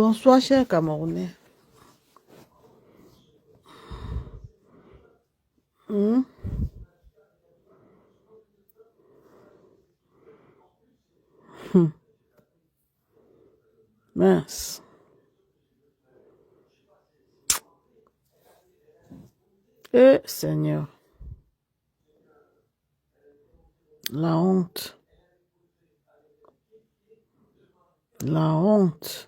Bonsoir, cher Camerounais. Hmm? Mince. Eh, Seigneur, la honte. La honte.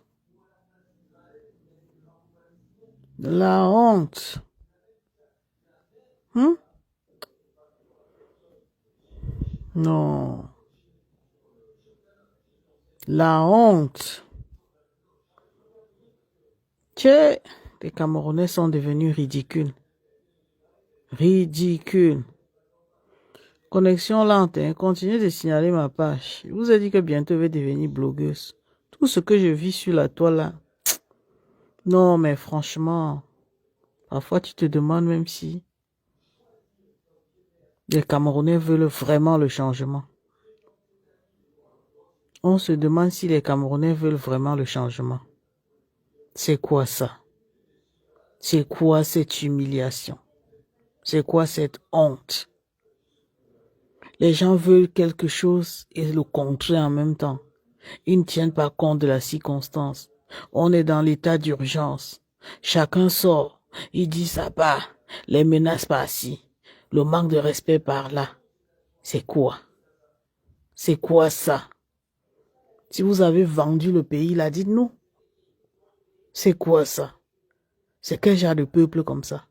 La honte. Hmm? Non. La honte. Tchè, les Camerounais sont devenus ridicules. Ridicules. Connexion lente, hein. Continuez de signaler ma page. Je vous ai dit que bientôt je vais devenir blogueuse. Tout ce que je vis sur la toile là. Non, mais franchement, parfois tu te demandes même si les Camerounais veulent vraiment le changement. On se demande si les Camerounais veulent vraiment le changement. C'est quoi ça? C'est quoi cette humiliation? C'est quoi cette honte? Les gens veulent quelque chose et le contraire en même temps. Ils ne tiennent pas compte de la circonstance. On est dans l'état d'urgence. Chacun sort. Il dit ça part. Les menaces par-ci. Le manque de respect par-là. C'est quoi? C'est quoi ça? Si vous avez vendu le pays, là, dites-nous. C'est quoi ça? C'est quel genre de peuple comme ça?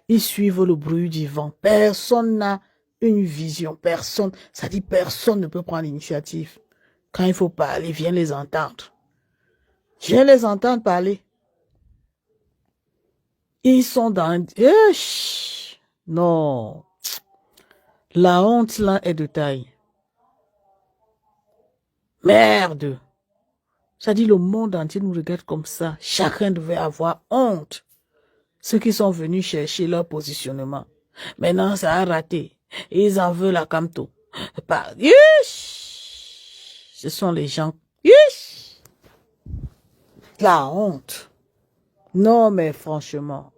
Ils suivent le bruit du vent. Personne n'a une vision. Personne, ça dit personne ne peut prendre l'initiative. Quand il faut parler, viens les entendre. Viens les entendre parler. Ils sont dans... Non. La honte là est de taille. Merde. Ça dit le monde entier nous regarde comme ça. Chacun devait avoir honte. Ceux qui sont venus chercher leur positionnement. Maintenant, ça a raté. Ils en veulent à Kamto. Ce sont les gens. La honte. Non, mais franchement,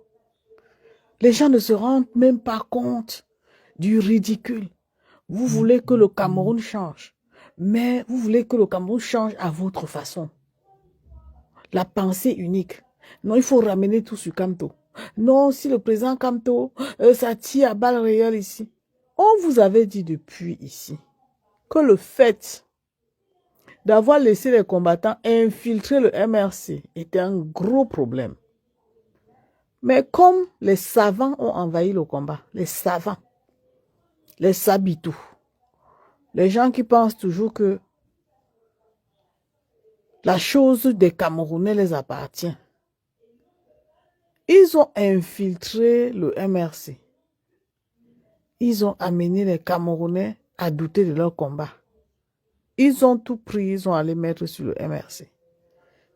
les gens ne se rendent même pas compte du ridicule. Vous voulez que le Cameroun change, mais vous voulez que le Cameroun change à votre façon. La pensée unique. Non, il faut ramener tout sur Kamto. Non, si le président Kamto, ça tire à balles réelles ici. On vous avait dit depuis ici que le fait d'avoir laissé les combattants infiltrer le MRC était un gros problème. Mais comme les savants ont envahi le combat, les savants, les sabitous, les gens qui pensent toujours que la chose des Camerounais les appartient, ils ont infiltré le MRC. Ils ont amené les Camerounais à douter de leur combat. Ils ont tout pris, ils ont allé mettre sur le MRC.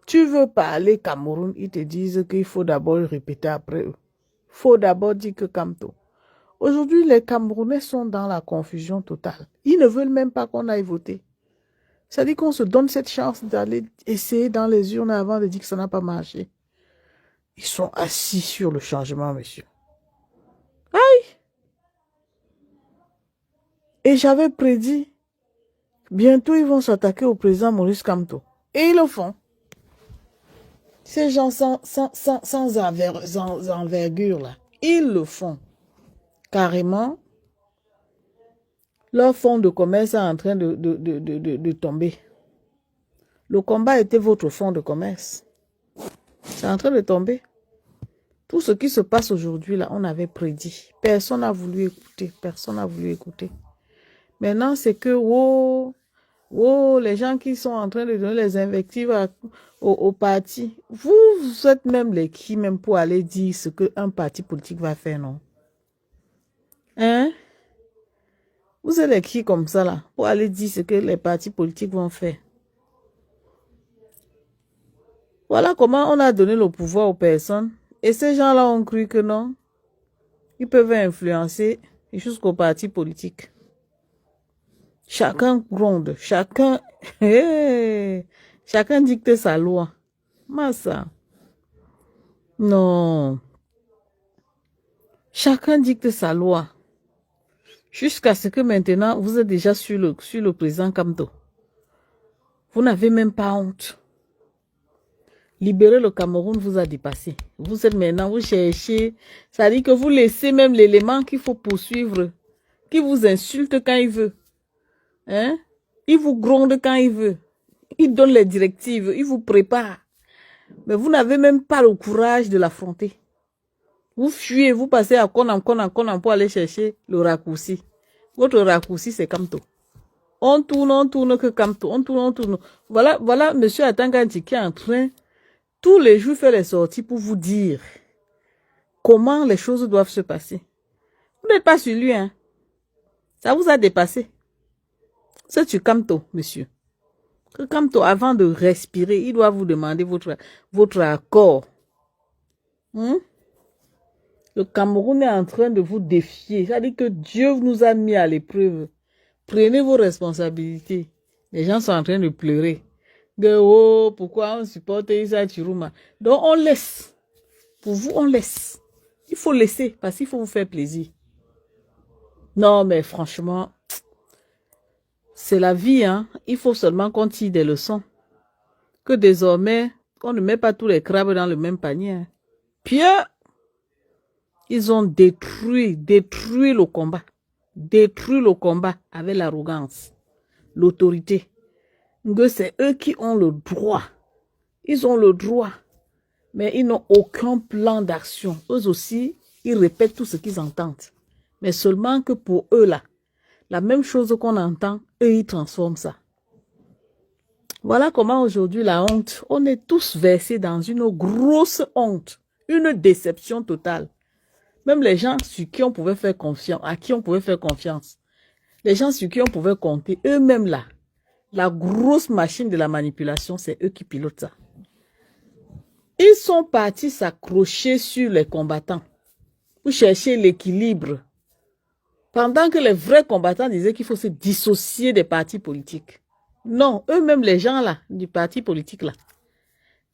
Tu veux parler Cameroun, ils te disent qu'il faut d'abord répéter après eux. Il faut d'abord dire que Kamto. Aujourd'hui, les Camerounais sont dans la confusion totale. Ils ne veulent même pas qu'on aille voter. C'est-à-dire qu'on se donne cette chance d'aller essayer dans les urnes avant de dire que ça n'a pas marché. Ils sont assis sur le changement, monsieur. Aïe! Et j'avais prédit, bientôt ils vont s'attaquer au président Maurice Kamto. Et ils le font. Ces gens sans envergure, là, ils le font. Carrément, leur fonds de commerce est en train de tomber. Le combat était votre fonds de commerce. C'est en train de tomber. Tout ce qui se passe aujourd'hui, là, on avait prédit. Personne n'a voulu écouter. Personne n'a voulu écouter. Maintenant, c'est que, les gens qui sont en train de donner les invectives au parti, vous êtes même les qui, même pour aller dire ce qu'un parti politique va faire, non? Hein? Vous êtes les qui comme ça, là, pour aller dire ce que les partis politiques vont faire. Voilà comment on a donné le pouvoir aux personnes. Et ces gens-là ont cru que non, ils peuvent influencer jusqu'aux partis politiques. Chacun gronde, chacun dicte sa loi. Massa. Non. Chacun dicte sa loi. Jusqu'à ce que maintenant, vous êtes déjà sur le président Kamto. Vous n'avez même pas honte. Libérer le Cameroun vous a dépassé. Vous êtes maintenant, vous cherchez. Ça dit que vous laissez même l'élément qu'il faut poursuivre, qui vous insulte quand il veut. Hein? Il vous gronde quand il veut. Il donne les directives, il vous prépare. Mais vous n'avez même pas le courage de l'affronter. Vous fuyez, vous passez à Konam pour aller chercher le raccourci. Votre raccourci, c'est Kamto. On tourne que Kamto. On tourne. Voilà monsieur Atanganji qui est en train, tous les jours, faire les sorties pour vous dire comment les choses doivent se passer. Vous n'êtes pas sur lui, hein. Ça vous a dépassé. C'est sur Kamto, monsieur. Que Kamto, avant de respirer, il doit vous demander votre accord. Le Cameroun est en train de vous défier. C'est-à-dire que Dieu nous a mis à l'épreuve. Prenez vos responsabilités. Les gens sont en train de pleurer. Oh, pourquoi on supporte Issa Chiruma? Donc on laisse. Pour vous, on laisse. Il faut laisser parce qu'il faut vous faire plaisir. Non, mais franchement, c'est la vie, hein. Il faut seulement qu'on tire des leçons. Que désormais, on ne met pas tous les crabes dans le même panier. Hein. Puis, ils ont détruit le combat. Détruit le combat avec l'arrogance, l'autorité. C'est eux qui ont le droit. Ils ont le droit. Mais ils n'ont aucun plan d'action. Eux aussi, ils répètent tout ce qu'ils entendent. Mais seulement que pour eux, là, la même chose qu'on entend, eux, ils transforment ça. Voilà comment aujourd'hui, la honte, on est tous versés dans une grosse honte. Une déception totale. Même les gens sur qui on pouvait faire confiance, à qui on pouvait faire confiance, les gens sur qui on pouvait compter, eux-mêmes là, la grosse machine de la manipulation, c'est eux qui pilotent ça. Ils sont partis s'accrocher sur les combattants pour chercher l'équilibre. Pendant que les vrais combattants disaient qu'il faut se dissocier des partis politiques. Non, eux-mêmes les gens là, du parti politique là,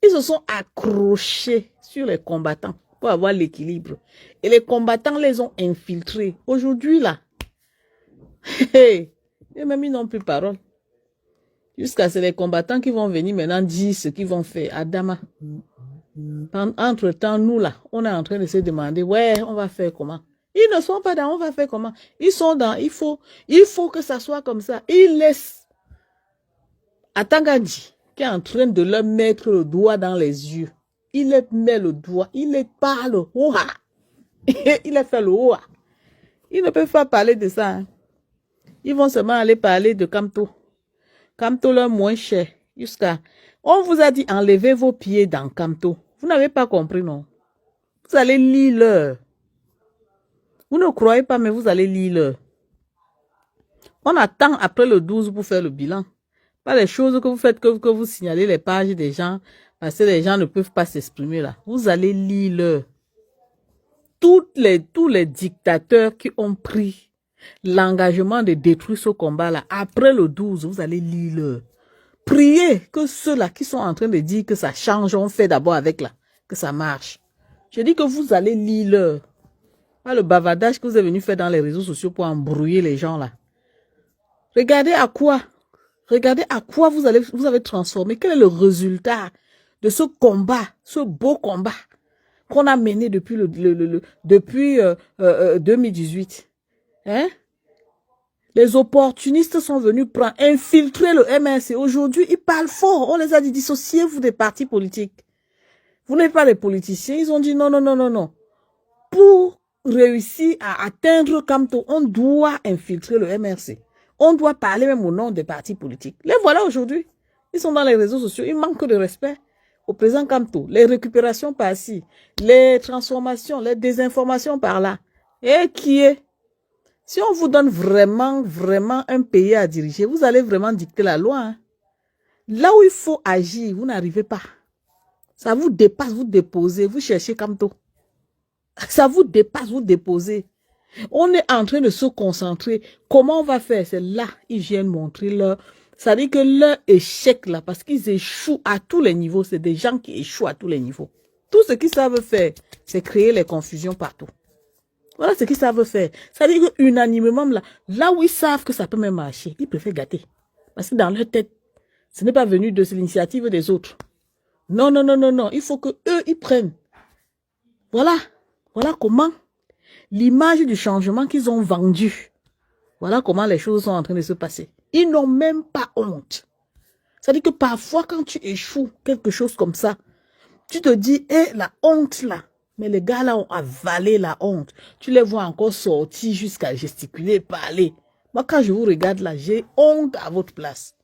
ils se sont accrochés sur les combattants pour avoir l'équilibre. Et les combattants les ont infiltrés. Aujourd'hui, là, et même ils n'ont plus parole. Jusqu'à ce que les combattants qui vont venir maintenant dire ce qu'ils vont faire à Dama. Entre-temps, nous, là, on est en train de se demander, ouais, on va faire comment? Ils ne sont pas dans, on va faire comment? Ils sont dans, il faut que ça soit comme ça. Ils laissent Atanganji, qui est en train de leur mettre le doigt dans les yeux. Il leur met le doigt, il les parle. Ouah. Il a fait le ouah. Ils ne peuvent pas parler de ça. Hein. Ils vont seulement aller parler de Kamto. Kamto leur moins cher. Jusqu'à... On vous a dit enlevez vos pieds dans Kamto. Vous n'avez pas compris, non? Vous allez lire l'heure. Vous ne croyez pas, mais vous allez lire l'heure. On attend après le 12 pour faire le bilan. Pas les choses que vous faites, que vous signalez les pages des gens, parce que les gens ne peuvent pas s'exprimer là. Vous allez lire l'heure. Tous les dictateurs qui ont pris l'engagement de détruire ce combat-là, après le 12, vous allez lire l'heure. Priez que ceux-là qui sont en train de dire que ça change, on fait d'abord avec là, que ça marche. Je dis que vous allez lire l'heure. Pas le bavardage que vous êtes venu faire dans les réseaux sociaux pour embrouiller les gens là. Regardez à quoi vous avez transformé. Quel est le résultat de ce combat, ce beau combat qu'on a mené depuis 2018. Hein? Les opportunistes sont venus infiltrer le MRC. Aujourd'hui, ils parlent fort. On les a dit, dissociez-vous des partis politiques. Vous n'êtes pas des politiciens. Ils ont dit non. Pour réussir à atteindre Kamto, on doit infiltrer le MRC. On doit parler même au nom des partis politiques. Les voilà aujourd'hui. Ils sont dans les réseaux sociaux. Ils manquent de respect au président Kamto. Les récupérations par-ci, les transformations, les désinformations par-là. Et qui est? Si on vous donne vraiment un pays à diriger, vous allez vraiment dicter la loi. Hein? Là où il faut agir, vous n'arrivez pas. Ça vous dépasse, vous déposez, vous cherchez Kamto. Ça vous dépasse, vous déposez. On est en train de se concentrer. Comment on va faire? C'est là, ils viennent montrer Ça dit que leur échec là, parce qu'ils échouent à tous les niveaux, c'est des gens qui échouent à tous les niveaux. Tout ce qu'ils savent faire, c'est créer les confusions partout. Voilà ce qu'ils savent faire. Ça dit qu'unanimement, là où ils savent que ça peut même marcher, ils préfèrent gâter. Parce que dans leur tête, ce n'est pas venu de l'initiative des autres. Non, non, non, non, non. Il faut que eux ils prennent. Voilà. Voilà comment l'image du changement qu'ils ont vendu. Voilà comment les choses sont en train de se passer. Ils n'ont même pas honte. Ça dit que parfois, quand tu échoues quelque chose comme ça, tu te dis, la honte là. Mais les gars là ont avalé la honte. Tu les vois encore sortir jusqu'à gesticuler, parler. Moi, quand je vous regarde là, j'ai honte à votre place.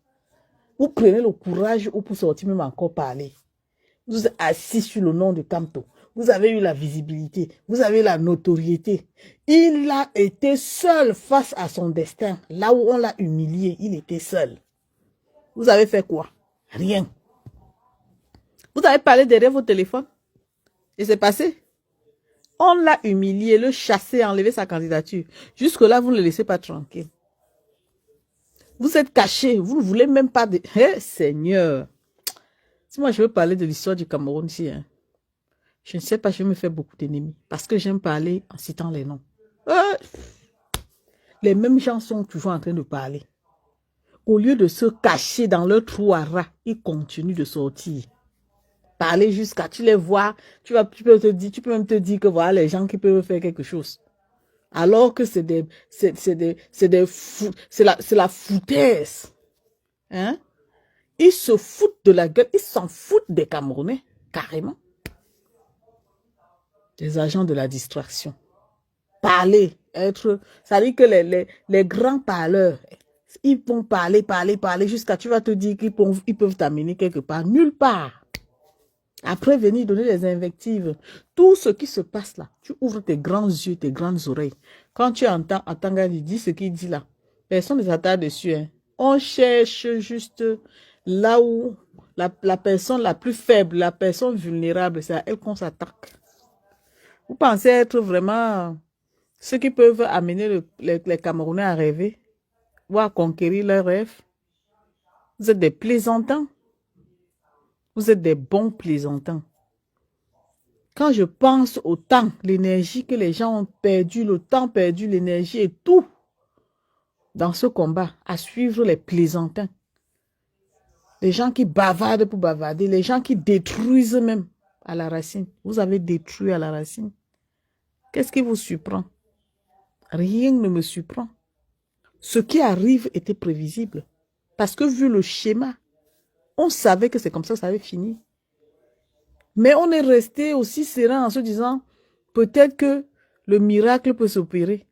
Vous prenez le courage pour sortir même encore parler. Vous êtes assis sur le nom de Kamto. Vous avez eu la visibilité. Vous avez la notoriété. Il a été seul face à son destin. Là où on l'a humilié, il était seul. Vous avez fait quoi? Rien. Vous avez parlé derrière votre téléphone. Et c'est passé. On l'a humilié, le chassé, enlevé sa candidature. Jusque-là, vous ne le laissez pas tranquille. Vous êtes caché. Vous ne voulez même pas de... Seigneur. Si moi, je veux parler de l'histoire du Cameroun ici, hein, je ne sais pas, je me fais beaucoup d'ennemis. Parce que j'aime parler en citant les noms. Les mêmes gens sont toujours en train de parler. Au lieu de se cacher dans leur trou à rats, ils continuent de sortir. Parler jusqu'à, tu les vois, tu peux même te dire que voilà les gens qui peuvent faire quelque chose. Alors que c'est la foutaise. Hein? Ils se foutent de la gueule, ils s'en foutent des Camerounais, carrément. Des agents de la distraction. Parler, ça dit que les grands parleurs, ils vont parler jusqu'à tu vas te dire qu'ils peuvent t'amener quelque part, nulle part. Après venir donner des invectives, tout ce qui se passe là, tu ouvres tes grands yeux, tes grandes oreilles. Quand tu entends Atangani dire ce qu'il dit là, personne ne s'attarde dessus. Hein. On cherche juste là où la personne la plus faible, la personne vulnérable, c'est à elle qu'on s'attaque. Vous pensez être vraiment ceux qui peuvent amener les Camerounais à rêver ou à conquérir leurs rêves? Vous êtes des plaisantins. Vous êtes des bons plaisantins. Quand je pense au temps, l'énergie que les gens ont perdu, le temps perdu, l'énergie et tout dans ce combat, à suivre les plaisantins. Les gens qui bavardent pour bavarder, les gens qui détruisent même à la racine. Vous avez détruit à la racine. Qu'est-ce qui vous surprend? Rien ne me surprend. Ce qui arrive était prévisible. Parce que vu le schéma, on savait que c'est comme ça que ça avait fini. Mais on est resté aussi serein en se disant, peut-être que le miracle peut s'opérer.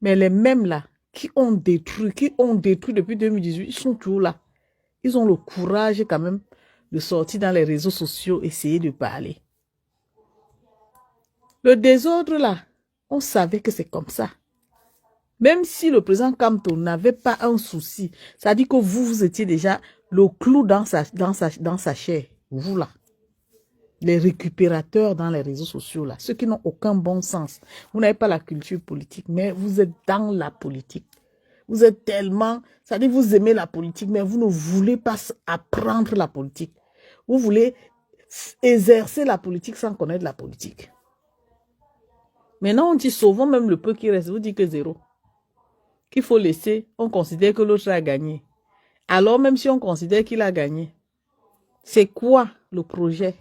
Mais les mêmes là, qui ont détruit depuis 2018, ils sont toujours là. Ils ont le courage quand même de sortir dans les réseaux sociaux, essayer de parler. Le désordre là, on savait que c'est comme ça. Même si le président Kamto n'avait pas un souci, ça dit que vous étiez déjà le clou dans sa chair. Vous là. Les récupérateurs dans les réseaux sociaux là, ceux qui n'ont aucun bon sens. Vous n'avez pas la culture politique, mais vous êtes dans la politique. Vous êtes tellement, ça dit vous aimez la politique, mais vous ne voulez pas apprendre la politique. Vous voulez exercer la politique sans connaître la politique. Maintenant, on dit sauvons même le peu qui reste. Vous dites que zéro. Qu'il faut laisser, on considère que l'autre a gagné. Alors, même si on considère qu'il a gagné, c'est quoi le projet?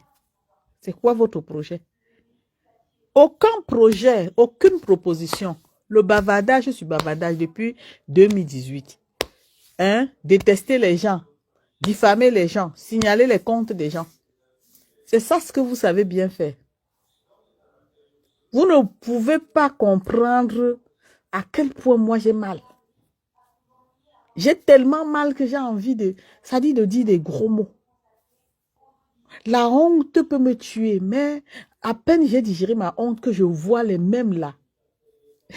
C'est quoi votre projet? Aucun projet, aucune proposition. Le bavardage sur bavardage depuis 2018. Hein? Détester les gens, diffamer les gens, signaler les comptes des gens. C'est ça ce que vous savez bien faire. Vous ne pouvez pas comprendre à quel point moi j'ai mal. J'ai tellement mal que j'ai envie de, ça dit de dire des gros mots. La honte peut me tuer, mais à peine j'ai digéré ma honte que je vois les mêmes là.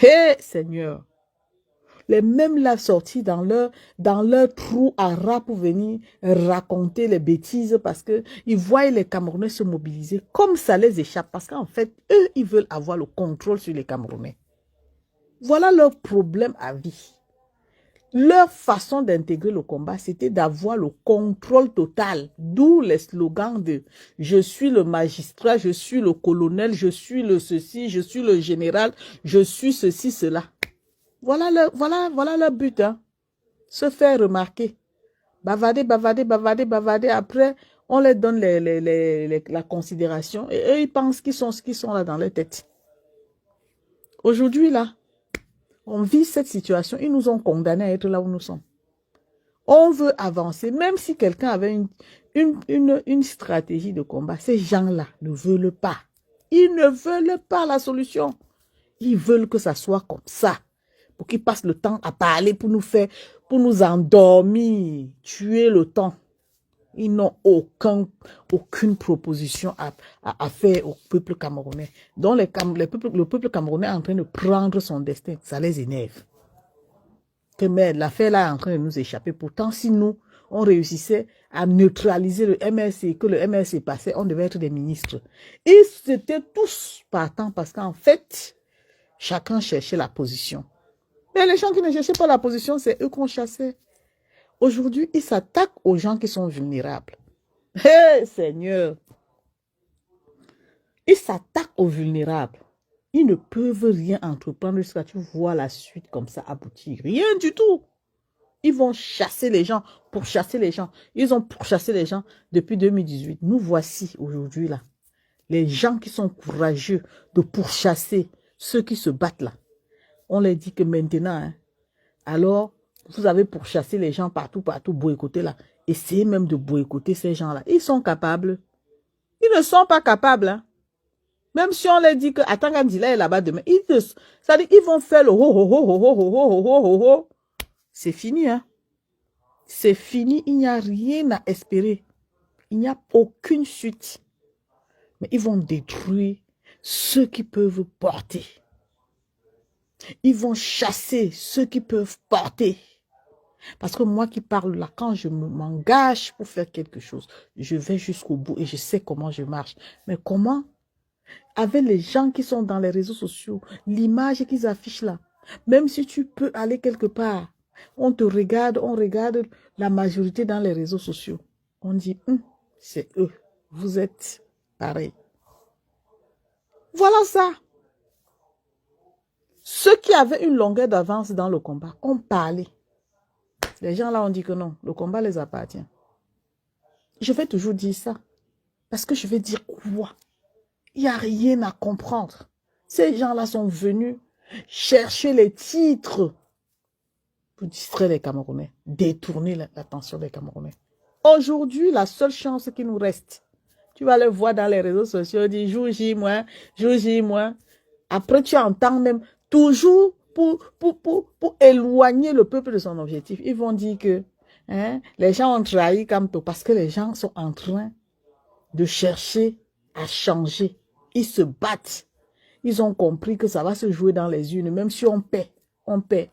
Hé, Seigneur! Les mêmes là sortis dans leur trou à rats pour venir raconter les bêtises parce qu'ils voient les Camerounais se mobiliser comme ça les échappe. Parce qu'en fait, eux, ils veulent avoir le contrôle sur les Camerounais. Voilà leur problème à vie. Leur façon d'intégrer le combat, c'était d'avoir le contrôle total. D'où les slogans de « Je suis le magistrat, je suis le colonel, je suis le ceci, je suis le général, je suis ceci, cela. » Voilà leur but. Hein. Se faire remarquer. Bavarder, bavarder, bavarder, bavarder. Après, on leur donne la considération. Et eux, ils pensent qu'ils sont là dans leur tête. Aujourd'hui, là, on vit cette situation. Ils nous ont condamnés à être là où nous sommes. On veut avancer, même si quelqu'un avait une stratégie de combat. Ces gens-là ne veulent pas. Ils ne veulent pas la solution. Ils veulent que ça soit comme ça. Pour qu'ils passent le temps à parler, pour nous endormir, tuer le temps. Ils n'ont aucune proposition à faire au peuple camerounais. Donc le peuple camerounais est en train de prendre son destin. Ça les énerve. Que merde, l'affaire là est en train de nous échapper. Pourtant, si nous, on réussissait à neutraliser le MRC, que le MRC passait, on devait être des ministres. Ils étaient tous partants parce qu'en fait, chacun cherchait la position. Mais les gens qui ne cherchaient pas la position, c'est eux qu'on chassait. Aujourd'hui, ils s'attaquent aux gens qui sont vulnérables. Hé, Seigneur! Ils s'attaquent aux vulnérables. Ils ne peuvent rien entreprendre jusqu'à tu vois la suite comme ça aboutir. Rien du tout. Ils vont chasser les gens, pourchasser les gens. Ils ont pourchassé les gens depuis 2018. Nous voici aujourd'hui là. Les gens qui sont courageux de pourchasser ceux qui se battent là. On leur dit que maintenant, hein, alors, vous avez pourchassé les gens partout, boycotter là. Essayez même de boycotter ces gens-là. Ils sont capables. Ils ne sont pas capables. Hein. Même si on leur dit que, attends, quand il est là-bas demain, ça dit, ils vont faire le ho, ho, ho, ho, ho, ho, ho, ho, ho, ho. C'est fini, hein. C'est fini, il n'y a rien à espérer. Il n'y a aucune suite. Mais ils vont détruire ceux qui peuvent porter. Ils vont chasser ceux qui peuvent porter. Parce que moi qui parle là, quand je m'engage pour faire quelque chose, je vais jusqu'au bout et je sais comment je marche. Mais comment? Avec les gens qui sont dans les réseaux sociaux, l'image qu'ils affichent là, même si tu peux aller quelque part, on te regarde, on regarde la majorité dans les réseaux sociaux. On dit, c'est eux, vous êtes pareil. Voilà ça. Ceux qui avaient une longueur d'avance dans le combat ont parlé. Les gens là ont dit que non, le combat les appartient. Je vais toujours dire ça. Parce que je vais dire quoi? Il n'y a rien à comprendre. Ces gens-là sont venus chercher les titres pour distraire les Camerounais, détourner l'attention des Camerounais. Aujourd'hui, la seule chance qui nous reste, tu vas le voir dans les réseaux sociaux, dire jour J moins, jour J moins. Après, tu entends même toujours pour éloigner le peuple de son objectif. Ils vont dire que les gens ont trahi Kamto parce que les gens sont en train de chercher à changer. Ils se battent. Ils ont compris que ça va se jouer dans les urnes. Même si on paie,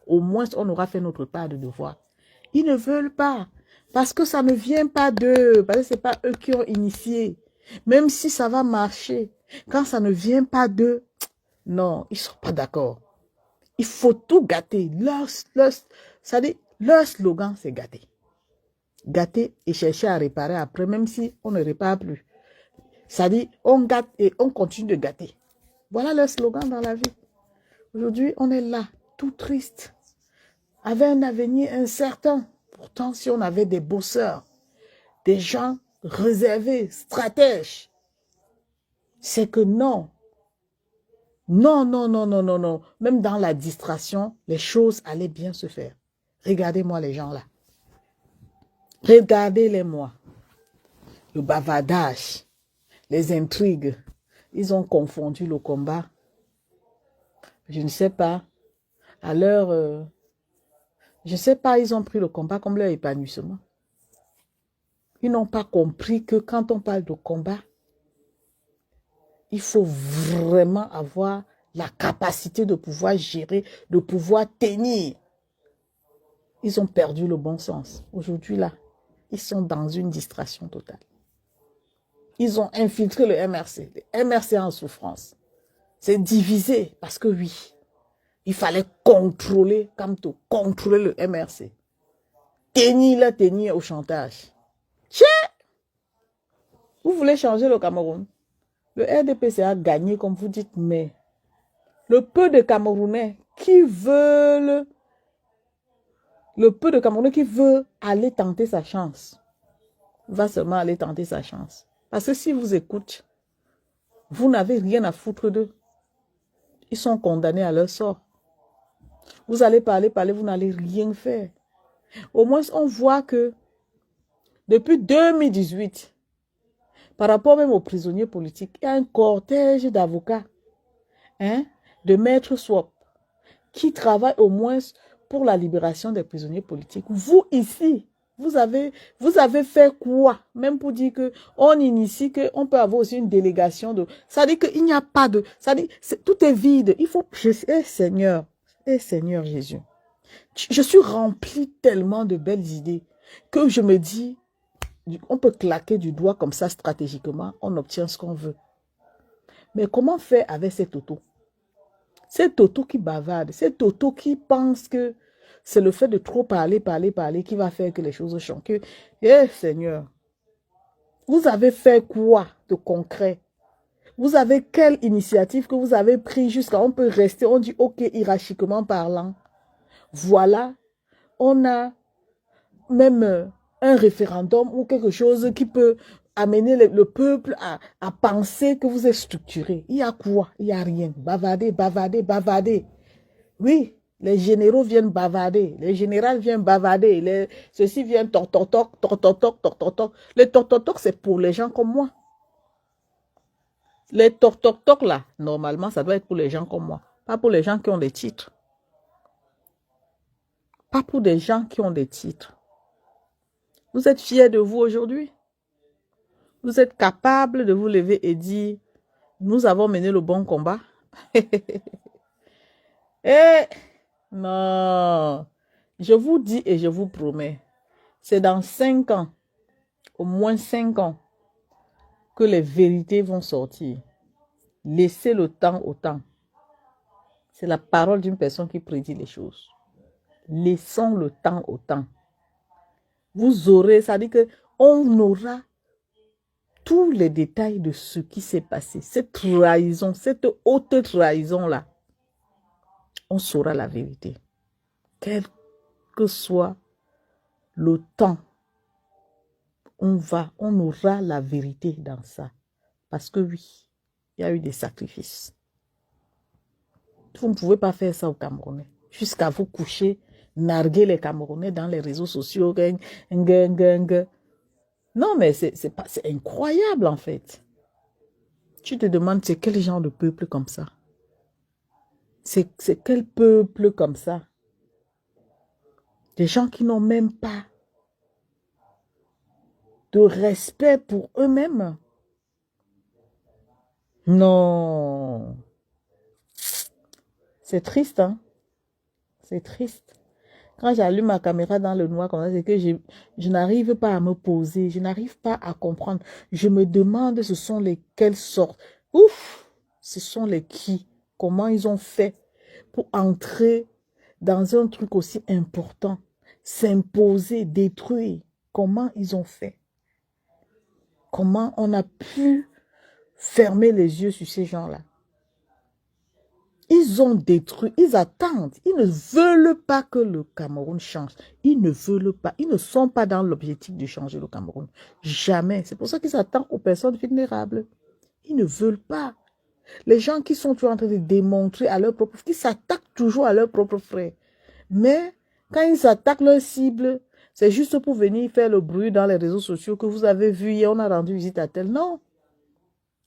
au moins on aura fait notre part de devoir. Ils ne veulent pas. Parce que ça ne vient pas d'eux. Parce que ce n'est pas eux qui ont initié. Même si ça va marcher. Quand ça ne vient pas d'eux, non, ils ne sont pas d'accord. Il faut tout gâter. Leur slogan, c'est gâter. Gâter et chercher à réparer après, même si on ne répare plus. Ça dit, on gâte et on continue de gâter. Voilà leur slogan dans la vie. Aujourd'hui, on est là, tout triste, avec un avenir incertain. Pourtant, si on avait des bosseurs, des gens réservés, stratèges, c'est que non. Non, non, non, non, non, non. Même dans la distraction, les choses allaient bien se faire. Regardez-moi les gens là. Regardez-les-moi. Le bavardage, les intrigues. Ils ont confondu le combat. Je ne sais pas. À l'heure, je ne sais pas, ils ont pris le combat comme leur épanouissement. Ils n'ont pas compris que quand on parle de combat, il faut vraiment avoir la capacité de pouvoir gérer, de pouvoir tenir. Ils ont perdu le bon sens. Aujourd'hui, là, ils sont dans une distraction totale. Ils ont infiltré le MRC. Le MRC en souffrance. C'est divisé parce que oui, Il fallait contrôler, Kamto, contrôler le MRC. Tenir au chantage. Vous voulez changer le Cameroun? Le RDPC a gagné, comme vous dites, mais le peu de Camerounais qui veulent, aller tenter sa chance, va seulement aller tenter sa chance. Parce que si vous écoutez, vous n'avez rien à foutre d'eux. Ils sont condamnés à leur sort. Vous allez parler, vous n'allez rien faire. Au moins, on voit que depuis 2018, par rapport même aux prisonniers politiques, il y a un cortège d'avocats, de maîtres swap, qui travaillent au moins pour la libération des prisonniers politiques. Vous, ici, vous avez fait quoi? Même pour dire qu'on initie, qu'on peut avoir aussi une délégation de... Ça dit qu'il n'y a pas de... Ça dit, tout est vide. Il faut... Seigneur Jésus. Je suis rempli tellement de belles idées que je me dis, on peut claquer du doigt comme ça stratégiquement, on obtient ce qu'on veut. Mais comment faire avec cet auto? Cet auto qui bavarde, cet auto qui pense que c'est le fait de trop parler qui va faire que les choses changent. Seigneur, vous avez fait quoi de concret? Vous avez quelle initiative que vous avez prise jusqu'à on peut rester, on dit ok, hiérarchiquement parlant. Voilà, on a même un référendum ou quelque chose qui peut amener le peuple à penser que vous êtes structuré. Il y a quoi? Il n'y a rien. Bavarder. Oui, les généraux viennent bavarder. Les généraux viennent bavarder. Ceux-ci viennent toc. Les toc, c'est pour les gens comme moi. Les toc là, normalement, ça doit être pour les gens comme moi. Pas pour les gens qui ont des titres. Pas pour des gens qui ont des titres. Vous êtes fiers de vous aujourd'hui? Vous êtes capable de vous lever et dire, nous avons mené le bon combat? Non, je vous dis et je vous promets, c'est dans 5 ans, au moins 5 ans, que les vérités vont sortir. Laissez le temps au temps. C'est la parole d'une personne qui prédit les choses. Laissons le temps au temps. Vous aurez, ça dit que on aura tous les détails de ce qui s'est passé. Cette trahison, cette haute trahison-là, on saura la vérité. Quel que soit le temps, on aura la vérité dans ça. Parce que oui, il y a eu des sacrifices. Vous ne pouvez pas faire ça aux Camerounais. Jusqu'à vous coucher, narguer les Camerounais dans les réseaux sociaux. Non, mais c'est incroyable en fait. Tu te demandes, c'est quel genre de peuple comme ça? C'est quel peuple comme ça? Des gens qui n'ont même pas de respect pour eux-mêmes. Non. C'est triste, hein? C'est triste. Quand j'allume ma caméra dans le noir comme ça, c'est que je n'arrive pas à me poser. Je n'arrive pas à comprendre. Je me demande ce sont quelles sortes. Ouf! Ce sont les qui? Comment ils ont fait pour entrer dans un truc aussi important? S'imposer, détruire. Comment ils ont fait? Comment on a pu fermer les yeux sur ces gens-là? Ils ont détruit, ils attendent, ils ne veulent pas que le Cameroun change. Ils ne veulent pas, ils ne sont pas dans l'objectif de changer le Cameroun. Jamais. C'est pour ça qu'ils s'attendent aux personnes vulnérables. Ils ne veulent pas. Les gens qui sont toujours en train de démontrer à leur propre frère, qui s'attaquent toujours à leur propre frère. Mais quand ils attaquent leur cible, c'est juste pour venir faire le bruit dans les réseaux sociaux que vous avez vu hier, on a rendu visite à tel. Non.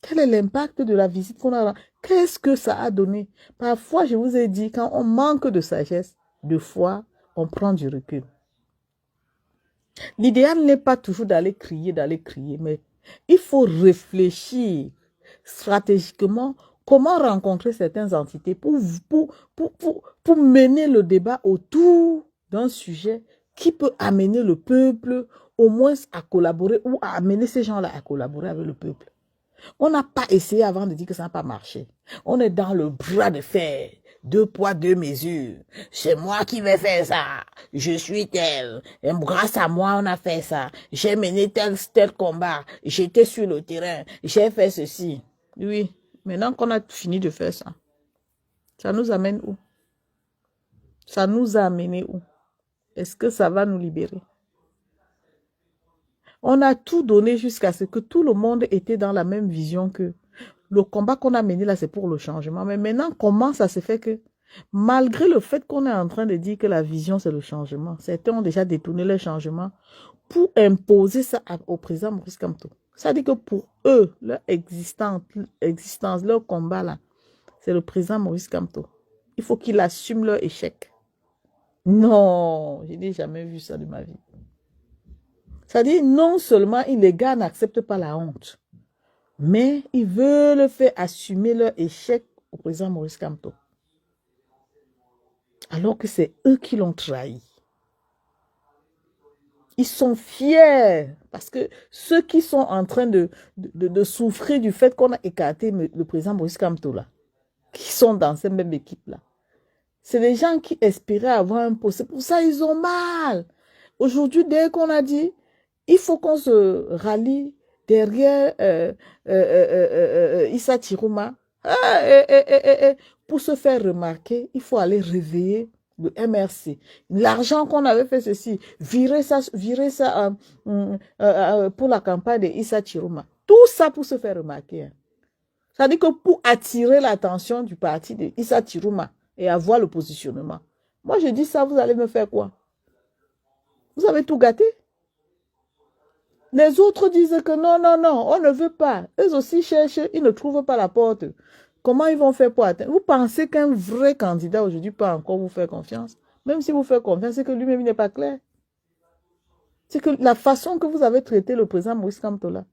Quel est l'impact de la visite qu'on a? Qu'est-ce que ça a donné? Parfois, je vous ai dit, quand on manque de sagesse, de foi, on prend du recul. L'idéal n'est pas toujours d'aller crier, mais il faut réfléchir stratégiquement comment rencontrer certaines entités pour mener le débat autour d'un sujet qui peut amener le peuple au moins à collaborer ou à amener ces gens-là à collaborer avec le peuple. On n'a pas essayé avant de dire que ça n'a pas marché. On est dans le bras de fer deux poids, deux mesures. C'est moi qui vais faire ça. Je suis tel. Et grâce à moi, on a fait ça. J'ai mené tel combat. J'étais sur le terrain. J'ai fait ceci. Oui. Maintenant qu'on a fini de faire ça, ça nous amène où? Ça nous a amené où? Est-ce que ça va nous libérer? On a tout donné jusqu'à ce que tout le monde était dans la même vision que le combat qu'on a mené là, c'est pour le changement. Mais maintenant, comment ça se fait que, malgré le fait qu'on est en train de dire que la vision, c'est le changement, certains ont déjà détourné le changement pour imposer ça au président Maurice Kamto. Ça dit que pour eux, leur existence, leur combat là, c'est le président Maurice Kamto. Il faut qu'il assume leur échec. Non, je n'ai jamais vu ça de ma vie. Ça dit, non seulement les gars n'acceptent pas la honte, mais ils veulent faire assumer leur échec au président Maurice Kamto. Alors que c'est eux qui l'ont trahi. Ils sont fiers parce que ceux qui sont en train de souffrir du fait qu'on a écarté le président Maurice Kamto là, qui sont dans cette même équipe là, c'est les gens qui espéraient avoir un poste. C'est pour ça qu'ils ont mal. Aujourd'hui, dès qu'on a dit, il faut qu'on se rallie derrière Issa Chiroma, pour se faire remarquer, il faut aller réveiller le MRC. L'argent qu'on avait fait ceci, virer ça pour la campagne de Issa Chiroma. Tout ça pour se faire remarquer. Hein. Ça veut dire que pour attirer l'attention du parti de Issa Chiroma et avoir le positionnement. Moi, je dis ça, vous allez me faire quoi? Vous avez tout gâté? Les autres disent que non, non, non, on ne veut pas. Eux aussi cherchent, ils ne trouvent pas la porte. Comment ils vont faire pour atteindre? Vous pensez qu'un vrai candidat aujourd'hui peut encore vous faire confiance? Même si vous faites confiance, c'est que lui-même n'est pas clair. C'est que la façon que vous avez traité le président Maurice Kamto là.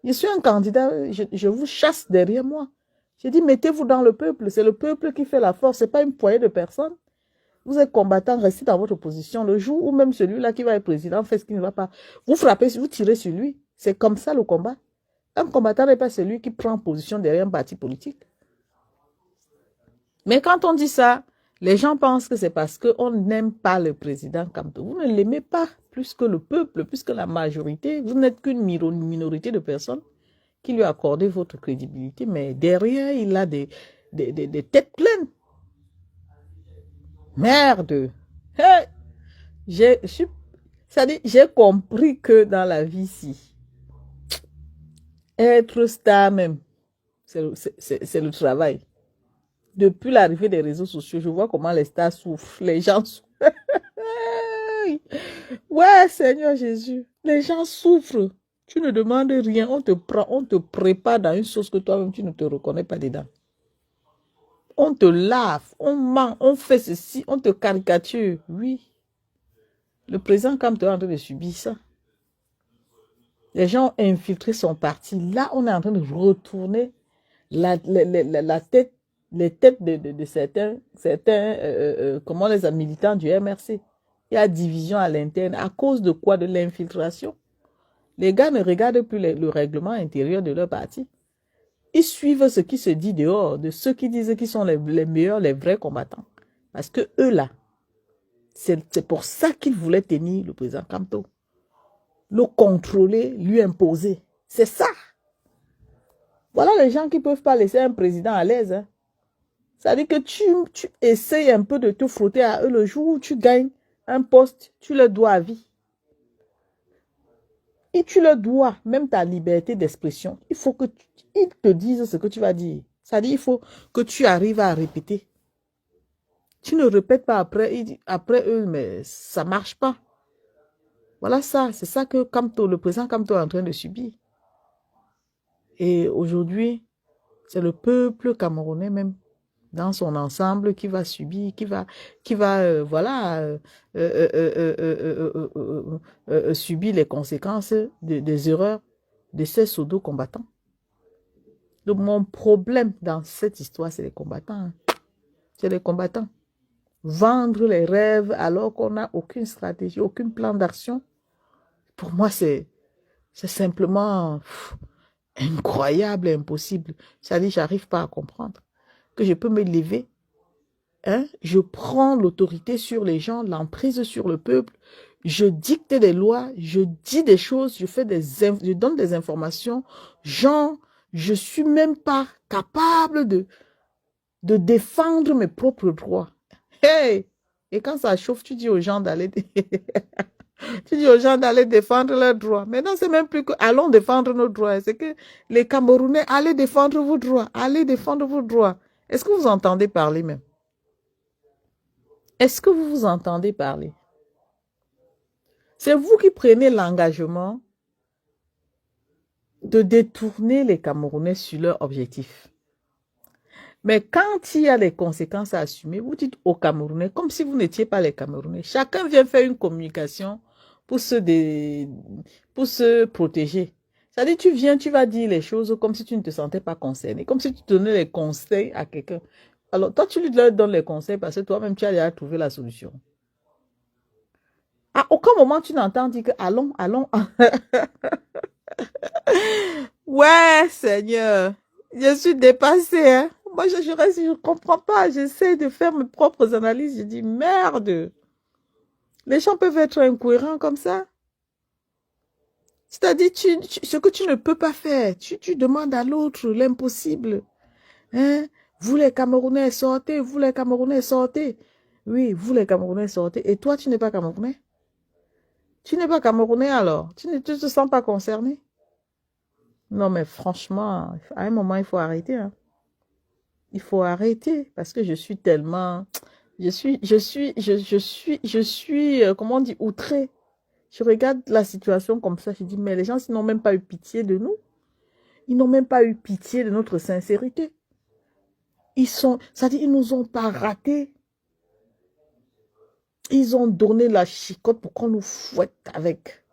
Je suis un candidat, je vous chasse derrière moi. J'ai dit, mettez-vous dans le peuple. C'est le peuple qui fait la force. Ce n'est pas une poignée de personnes. Vous êtes combattant, restez dans votre position. Le jour où même celui-là qui va être président fait ce qui ne va pas, vous frappez, vous tirez sur lui. C'est comme ça le combat. Un combattant n'est pas celui qui prend position derrière un parti politique. Mais quand on dit ça, les gens pensent que c'est parce qu'on n'aime pas le président Kamto. Vous ne l'aimez pas plus que le peuple, plus que la majorité. Vous n'êtes qu'une minorité de personnes qui lui accordez votre crédibilité. Mais derrière, il a des têtes pleines. Merde. Hey, j'ai compris que dans la vie ici, être star même, c'est le travail. Depuis l'arrivée des réseaux sociaux, je vois comment les stars souffrent. Les gens souffrent. Ouais, Seigneur Jésus, les gens souffrent. Tu ne demandes rien, on te prend, on te prépare dans une sauce que toi-même tu ne te reconnais pas dedans. On te lave, on ment, on fait ceci, on te caricature. Oui. Le président Kamto est en train de subir ça. Les gens ont infiltré son parti. Là, on est en train de retourner les têtes de certains comment les militants du MRC. Il y a division à l'interne. À cause de quoi? De l'infiltration. Les gars ne regardent plus le règlement intérieur de leur parti. Ils suivent ce qui se dit dehors, de ceux qui disent qu'ils sont les meilleurs, les vrais combattants. Parce que eux là, c'est pour ça qu'ils voulaient tenir le président Kamto. Le contrôler, lui imposer. C'est ça. Voilà les gens qui ne peuvent pas laisser un président à l'aise. Hein. Ça veut dire que tu essayes un peu de te frotter à eux le jour où tu gagnes un poste, tu le dois à vie. Et tu le dois, même ta liberté d'expression. Il faut qu'ils te disent ce que tu vas dire. Ça veut dire qu'il faut que tu arrives à répéter. Tu ne répètes pas après eux, mais ça ne marche pas. Voilà ça, c'est ça que Kamto, le président Kamto est en train de subir. Et aujourd'hui, c'est le peuple camerounais même, dans son ensemble, qui va subir, subir les conséquences des erreurs de ces pseudo-combattants. Donc mon problème dans cette histoire, c'est les combattants. Hein. C'est les combattants. Vendre les rêves alors qu'on n'a aucune stratégie, aucun plan d'action. Pour moi, c'est simplement incroyable et impossible. Ça dit, j'arrive pas à comprendre que je peux me lever hein, je prends l'autorité sur les gens, l'emprise sur le peuple, je dicte des lois, je dis des choses, je donne des informations, genre, je suis même pas capable de défendre mes propres droits. Hey! Et quand ça chauffe, tu dis aux gens d'aller tu dis aux gens d'aller défendre leurs droits. Maintenant, c'est même plus que allons défendre nos droits. C'est que les Camerounais, allez défendre vos droits. Allez défendre vos droits. Est-ce que vous entendez parler même? Est-ce que vous vous entendez parler? C'est vous qui prenez l'engagement de détourner les Camerounais sur leur objectif. Mais quand il y a des conséquences à assumer, vous dites aux Camerounais, comme si vous n'étiez pas les Camerounais. Chacun vient faire une communication pour pour se protéger. C'est-à-dire, tu viens, tu vas dire les choses comme si tu ne te sentais pas concerné, comme si tu donnais les conseils à quelqu'un. Alors, toi, tu lui donnes les conseils parce que toi-même, tu as déjà trouvé la solution. À aucun moment, tu n'entends dire que allons, allons. Ouais, Seigneur, je suis dépassée, hein. Moi, je reste, je ne comprends pas. J'essaie de faire mes propres analyses. Je dis, merde. Les gens peuvent être incohérents comme ça. C'est-à-dire, ce que tu ne peux pas faire, tu demandes à l'autre l'impossible. Hein? Vous les Camerounais, sortez. Vous les Camerounais, sortez. Oui, vous les Camerounais, sortez. Et toi, tu n'es pas Camerounais? Tu n'es pas Camerounais alors? Tu ne te sens pas concerné? Non, mais franchement, à un moment, il faut arrêter, hein. Il faut arrêter parce que je suis tellement, je suis, comment on dit, outrée. Je regarde la situation comme ça, je dis, mais les gens, ils n'ont même pas eu pitié de nous. Ils n'ont même pas eu pitié de notre sincérité. C'est-à-dire, ils nous ont pas ratés. Ils ont donné la chicotte pour qu'on nous fouette avec.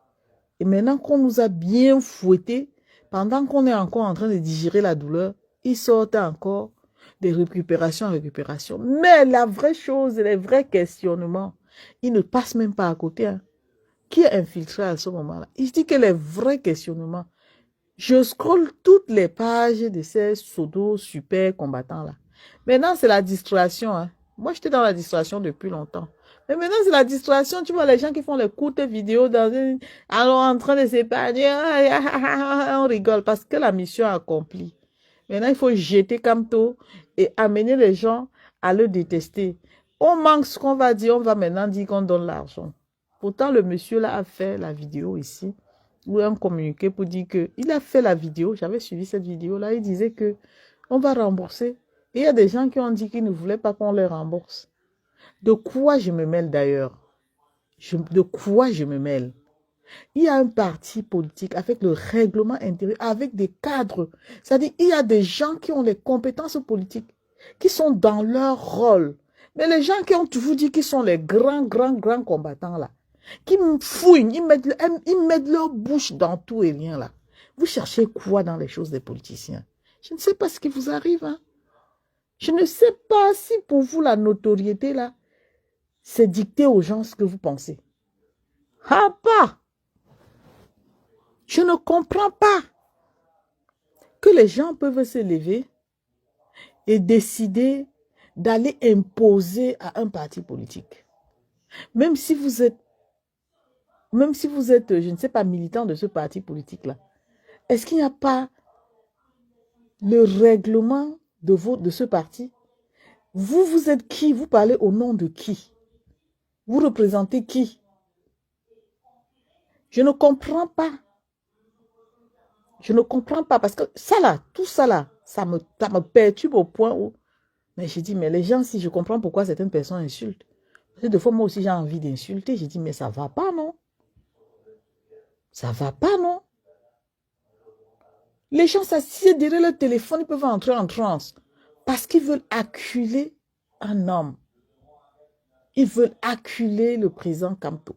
Et maintenant qu'on nous a bien fouettés, pendant qu'on est encore en train de digérer la douleur, ils sortent encore des récupérations en récupération. Mais la vraie chose, les vrais questionnements, ils ne passent même pas à côté. Hein. Qui est infiltré à ce moment-là? Il dit que les vrais questionnements, je scrolle toutes les pages de ces pseudo super combattants-là. Maintenant, c'est la distraction. Hein. Moi, j'étais dans la distraction depuis longtemps. Mais maintenant, c'est la distraction. Tu vois les gens qui font les courtes vidéos alors en train de s'épargner. On rigole parce que la mission est accomplie. Maintenant, il faut jeter Camto et amener les gens à le détester. On manque ce qu'on va dire. On va maintenant dire qu'on donne l'argent. Pourtant, le monsieur là a fait la vidéo ici ou un communiqué pour dire que il a fait la vidéo. J'avais suivi cette vidéo là. Il disait que on va rembourser. Et il y a des gens qui ont dit qu'ils ne voulaient pas qu'on les rembourse. De quoi je me mêle d'ailleurs? De quoi je me mêle? Il y a un parti politique avec le règlement intérieur, avec des cadres. C'est-à-dire, il y a des gens qui ont les compétences politiques, qui sont dans leur rôle. Mais les gens qui ont toujours dit qu'ils sont les grands combattants là, qui me fouillent, ils mettent leur bouche dans tout et rien là. Vous cherchez quoi dans les choses des politiciens? Je ne sais pas ce qui vous arrive. Hein? Je ne sais pas si pour vous la notoriété là, c'est dicter aux gens ce que vous pensez. Ah pas! Je ne comprends pas que les gens peuvent se lever et décider d'aller imposer à un parti politique. Même si vous êtes, je ne sais pas, militant de ce parti politique-là, est-ce qu'il n'y a pas le règlement de ce parti? Vous êtes qui? Vous parlez au nom de qui? Vous représentez qui? Je ne comprends pas. Je ne comprends pas parce que ça là, tout ça là, ça me perturbe au point où... Mais je dis, mais les gens, si je comprends pourquoi certaines personnes insultent. Parce que des fois, moi aussi, j'ai envie d'insulter. Je dis, mais ça va pas, non? Ça va pas, non? Les gens s'assiedent derrière le téléphone, ils peuvent entrer en transe. Parce qu'ils veulent acculer un homme. Ils veulent acculer le président Camto.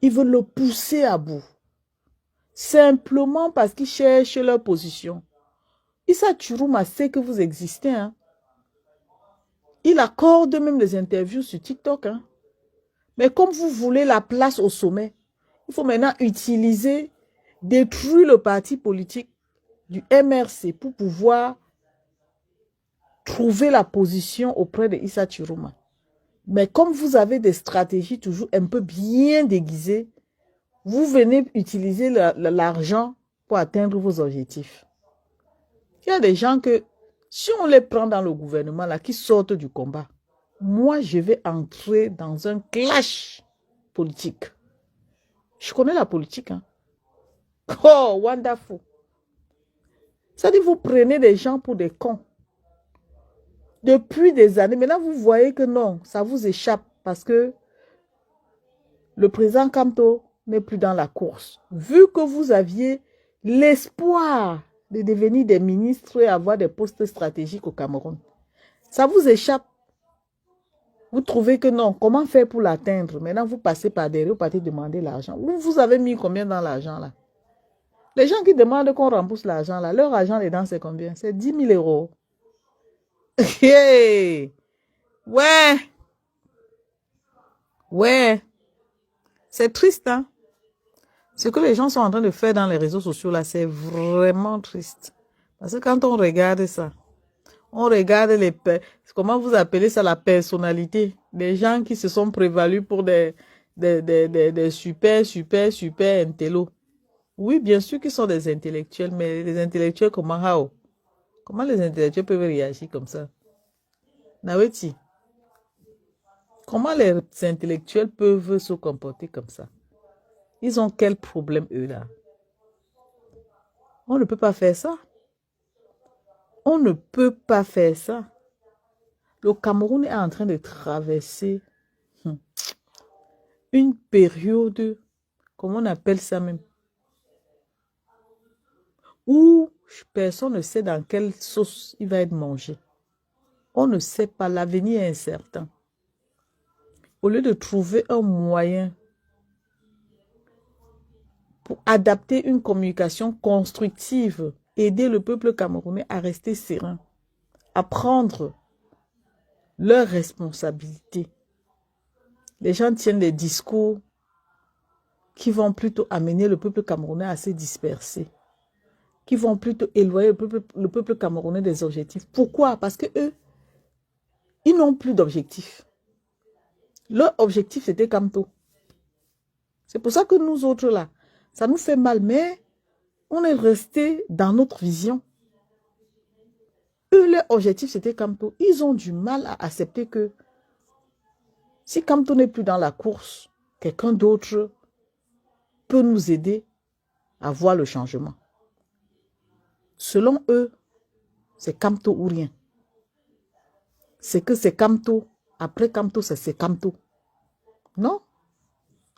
Ils veulent le pousser à bout. Simplement parce qu'ils cherchent leur position. Issa Chourouma sait que vous existez. Hein. Il accorde même des interviews sur TikTok. Hein. Mais comme vous voulez la place au sommet, il faut maintenant détruire le parti politique du MRC pour pouvoir trouver la position auprès de Issa Chiroma. Mais comme vous avez des stratégies toujours un peu bien déguisées, vous venez utiliser l'argent pour atteindre vos objectifs. Il y a des gens que, si on les prend dans le gouvernement, là, qui sortent du combat, moi, je vais entrer dans un clash politique. Je connais la politique. Hein. Oh, wonderful. Ça dit, vous prenez des gens pour des cons. Depuis des années, maintenant, vous voyez que non, ça vous échappe parce que le président Kamto n'est plus dans la course. Vu que vous aviez l'espoir de devenir des ministres et avoir des postes stratégiques au Cameroun, ça vous échappe. Vous trouvez que non, comment faire pour l'atteindre? Maintenant, vous passez par derrière, vous partez demander l'argent. Vous avez mis combien dans l'argent là? Les gens qui demandent qu'on rembourse l'argent là, leur argent dedans c'est combien? C'est 10 000 euros. Hey! Ouais! Ouais! C'est triste, hein? Ce que les gens sont en train de faire dans les réseaux sociaux là, c'est vraiment triste. Parce que quand on regarde ça, on regarde les... Comment vous appelez ça, la personnalité? Des gens qui se sont prévalus pour des super intellos. Oui, bien sûr qu'ils sont des intellectuels, mais les intellectuels comment? How? Comment les intellectuels peuvent réagir comme ça? Naweti, comment les intellectuels peuvent se comporter comme ça? Ils ont quel problème, eux, là? On ne peut pas faire ça. On ne peut pas faire ça. Le Cameroun est en train de traverser une période, comment on appelle ça même, où personne ne sait dans quelle sauce il va être mangé. On ne sait pas, l'avenir est incertain. Au lieu de trouver un moyen pour adapter une communication constructive, aider le peuple camerounais à rester serein, à prendre leurs responsabilités. Les gens tiennent des discours qui vont plutôt amener le peuple camerounais à se disperser, qui vont plutôt éloigner le peuple camerounais des objectifs. Pourquoi? Parce que eux, ils n'ont plus d'objectifs. Leur objectif, c'était Kamto. C'est pour ça que nous autres, là, ça nous fait mal, mais on est resté dans notre vision. Eux, leur objectif, c'était Kamto. Ils ont du mal à accepter que si Kamto n'est plus dans la course, quelqu'un d'autre peut nous aider à voir le changement. Selon eux, c'est Kamto ou rien. C'est que c'est Kamto. Après Kamto, c'est Kamto. Non.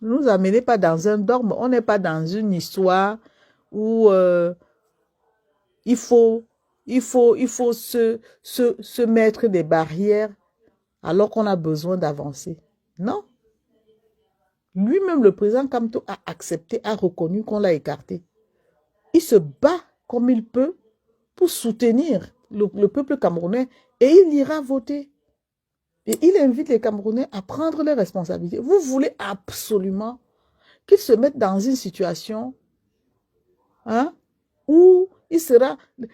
Ne nous amenez pas dans un dogme. On n'est pas dans une histoire où il faut se mettre des barrières alors qu'on a besoin d'avancer. Non. Lui-même, le président Kamto a accepté, a reconnu qu'on l'a écarté. Il se bat comme il peut pour soutenir le peuple camerounais et il ira voter. Et il invite les Camerounais à prendre leurs responsabilités. Vous voulez absolument qu'ils se mettent dans une situation où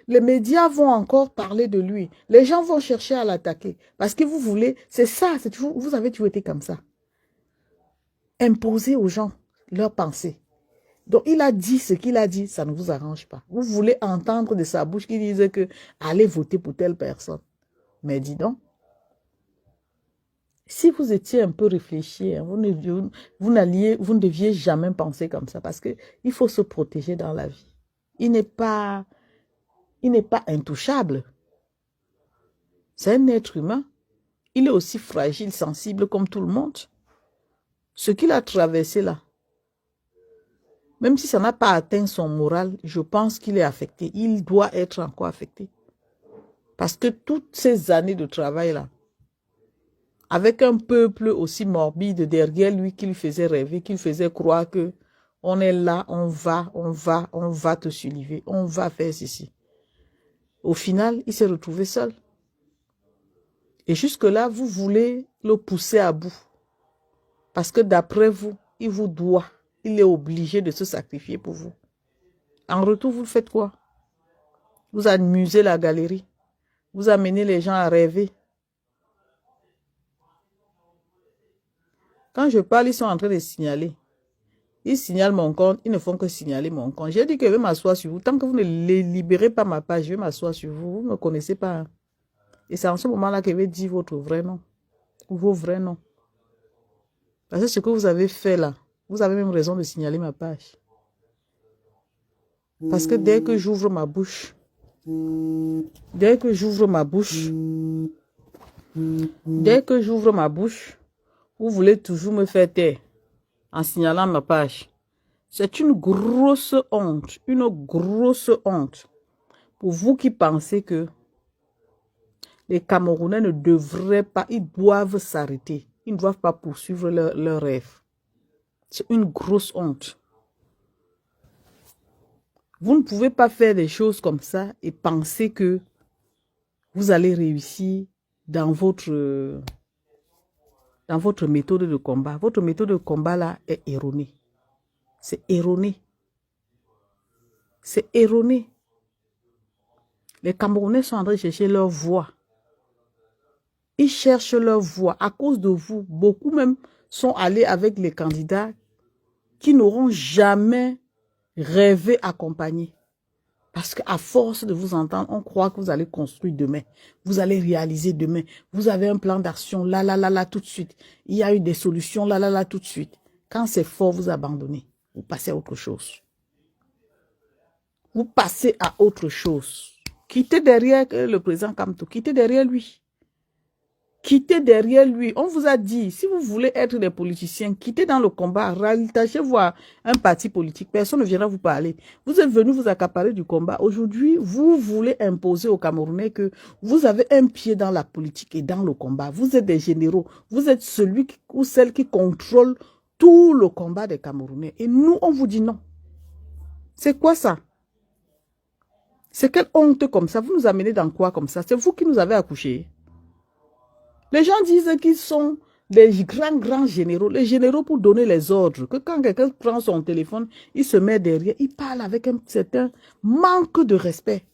les médias vont encore parler de lui. Les gens vont chercher à l'attaquer. Parce que vous voulez, c'est ça, vous avez toujours été comme ça. Imposer aux gens leurs pensées. Donc, il a dit ce qu'il a dit, ça ne vous arrange pas. Vous voulez entendre de sa bouche qu'il dise que allez voter pour telle personne. Mais dis donc, si vous étiez un peu réfléchi, vous ne deviez jamais penser comme ça parce qu'il faut se protéger dans la vie. Il n'est pas intouchable. C'est un être humain. Il est aussi fragile, sensible comme tout le monde. Ce qu'il a traversé là, même si ça n'a pas atteint son moral, je pense qu'il est affecté. Il doit être encore affecté. Parce que toutes ces années de travail là, avec un peuple aussi morbide derrière lui qui lui faisait rêver, qui lui faisait croire que on est là, on va te soulever, on va faire ceci. Au final, il s'est retrouvé seul. Et jusque-là, vous voulez le pousser à bout. Parce que d'après vous, il vous doit. Il est obligé de se sacrifier pour vous. En retour, vous faites quoi? Vous amusez la galerie. Vous amenez les gens à rêver. Quand je parle, ils sont en train de signaler. Ils signalent mon compte, ils ne font que signaler mon compte. J'ai dit que je vais m'asseoir sur vous. Tant que vous ne libérez pas ma page, je vais m'asseoir sur vous. Vous ne me connaissez pas. Et c'est en ce moment-là que je vais dire votre vrai nom. Ou vos vrais noms. Parce que ce que vous avez fait là, vous avez même raison de signaler ma page. Parce que dès que j'ouvre ma bouche, dès que j'ouvre ma bouche, vous voulez toujours me faire taire en signalant ma page. C'est une grosse honte pour vous qui pensez que les Camerounais ne devraient pas, ils doivent s'arrêter. Ils ne doivent pas poursuivre leur rêve. C'est une grosse honte. Vous ne pouvez pas faire des choses comme ça et penser que vous allez réussir dans votre méthode de combat. Votre méthode de combat là est erronée. C'est erroné. C'est erroné. Les Camerounais sont en train de chercher leur voie. Ils cherchent leur voie. À cause de vous, beaucoup même sont allés avec les candidats qui n'auront jamais rêvé accompagner. Parce qu'à force de vous entendre, on croit que vous allez construire demain. Vous allez réaliser demain. Vous avez un plan d'action là, tout de suite. Il y a eu des solutions là, tout de suite. Quand c'est fort, vous abandonnez. Vous passez à autre chose. Vous passez à autre chose. Quittez derrière le président Kamto. Quittez derrière lui. Quittez derrière lui. On vous a dit, si vous voulez être des politiciens, quittez dans le combat, rattachez-vous à un parti politique. Personne ne viendra vous parler. Vous êtes venu vous accaparer du combat. Aujourd'hui, vous voulez imposer aux Camerounais que vous avez un pied dans la politique et dans le combat. Vous êtes des généraux. Vous êtes celui ou celle qui contrôle tout le combat des Camerounais. Et nous, on vous dit non. C'est quoi ça? C'est quelle honte comme ça? Vous nous amenez dans quoi comme ça? C'est vous qui nous avez accouchés. Les gens disent qu'ils sont des grands généraux. Les généraux pour donner les ordres. Que quand quelqu'un prend son téléphone, il se met derrière, il parle avec un certain manque de respect.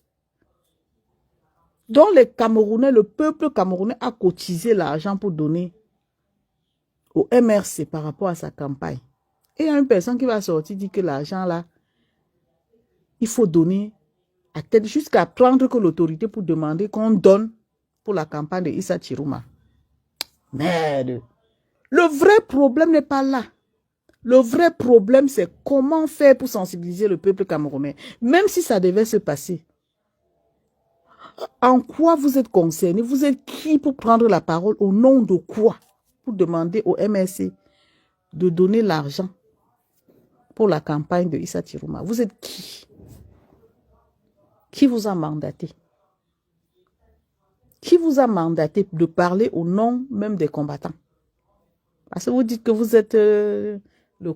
Donc les Camerounais, le peuple camerounais a cotisé l'argent pour donner au MRC par rapport à sa campagne. Et il y a une personne qui va sortir dire que l'argent là, il faut donner à tête jusqu'à prendre que l'autorité pour demander qu'on donne pour la campagne de Issa Chiruma. Merde. Le vrai problème n'est pas là. Le vrai problème, c'est comment faire pour sensibiliser le peuple camerounais. Même si ça devait se passer. En quoi vous êtes concerné? Vous êtes qui pour prendre la parole? Au nom de quoi? Pour demander au MRC de donner l'argent pour la campagne de Issa Chiruma. Vous êtes qui? Qui vous a mandaté? Qui vous a mandaté de parler au nom même des combattants? Parce que vous dites que vous êtes le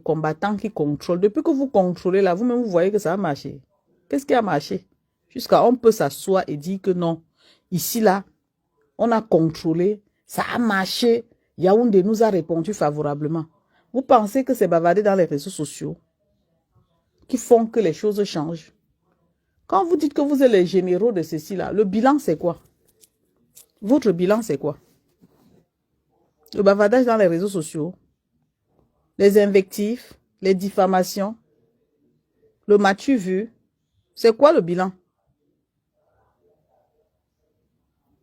combattant qui contrôle. Depuis que vous contrôlez là, vous-même vous voyez que ça a marché. Qu'est-ce qui a marché? Jusqu'à on peut s'asseoir et dire que non. Ici là, on a contrôlé, ça a marché. Yaoundé nous a répondu favorablement. Vous pensez que c'est bavarder dans les réseaux sociaux qui font que les choses changent? Quand vous dites que vous êtes les généraux de ceci là, le bilan c'est quoi? Votre bilan, c'est quoi? Le bavardage dans les réseaux sociaux, les invectives, les diffamations, le m'as-tu vu? C'est quoi le bilan?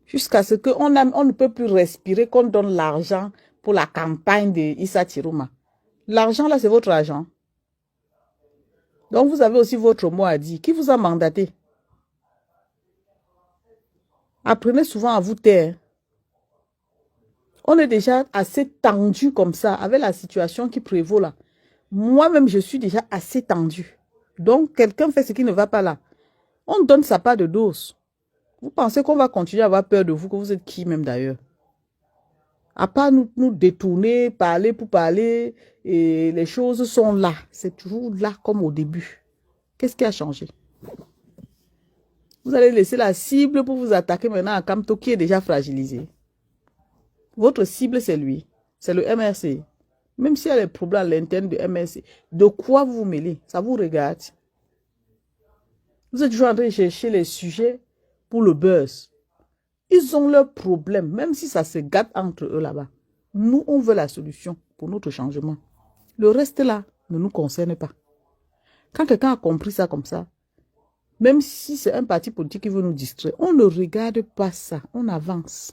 Jusqu'à ce qu'on ne peut plus respirer, qu'on donne l'argent pour la campagne de Issa Chiruma. L'argent, là, c'est votre argent. Donc, vous avez aussi votre mot à dire. Qui vous a mandaté? Apprenez souvent à vous taire. On est déjà assez tendu comme ça, avec la situation qui prévaut là. Moi-même, je suis déjà assez tendu. Donc, quelqu'un fait ce qui ne va pas là. On donne sa part de dose. Vous pensez qu'on va continuer à avoir peur de vous, que vous êtes qui même d'ailleurs? À part nous détourner, parler pour parler, et les choses sont là. C'est toujours là comme au début. Qu'est-ce qui a changé? Vous allez laisser la cible pour vous attaquer maintenant à Kamto qui est déjà fragilisé. Votre cible, c'est lui. C'est le MRC. Même s'il y a des problèmes à l'interne du MRC, de quoi vous vous mêlez? Ça vous regarde. Vous êtes toujours en train de chercher les sujets pour le buzz. Ils ont leurs problèmes, même si ça se gâte entre eux là-bas. Nous, on veut la solution pour notre changement. Le reste là ne nous concerne pas. Quand quelqu'un a compris ça comme ça, même si c'est un parti politique qui veut nous distraire, on ne regarde pas ça, on avance.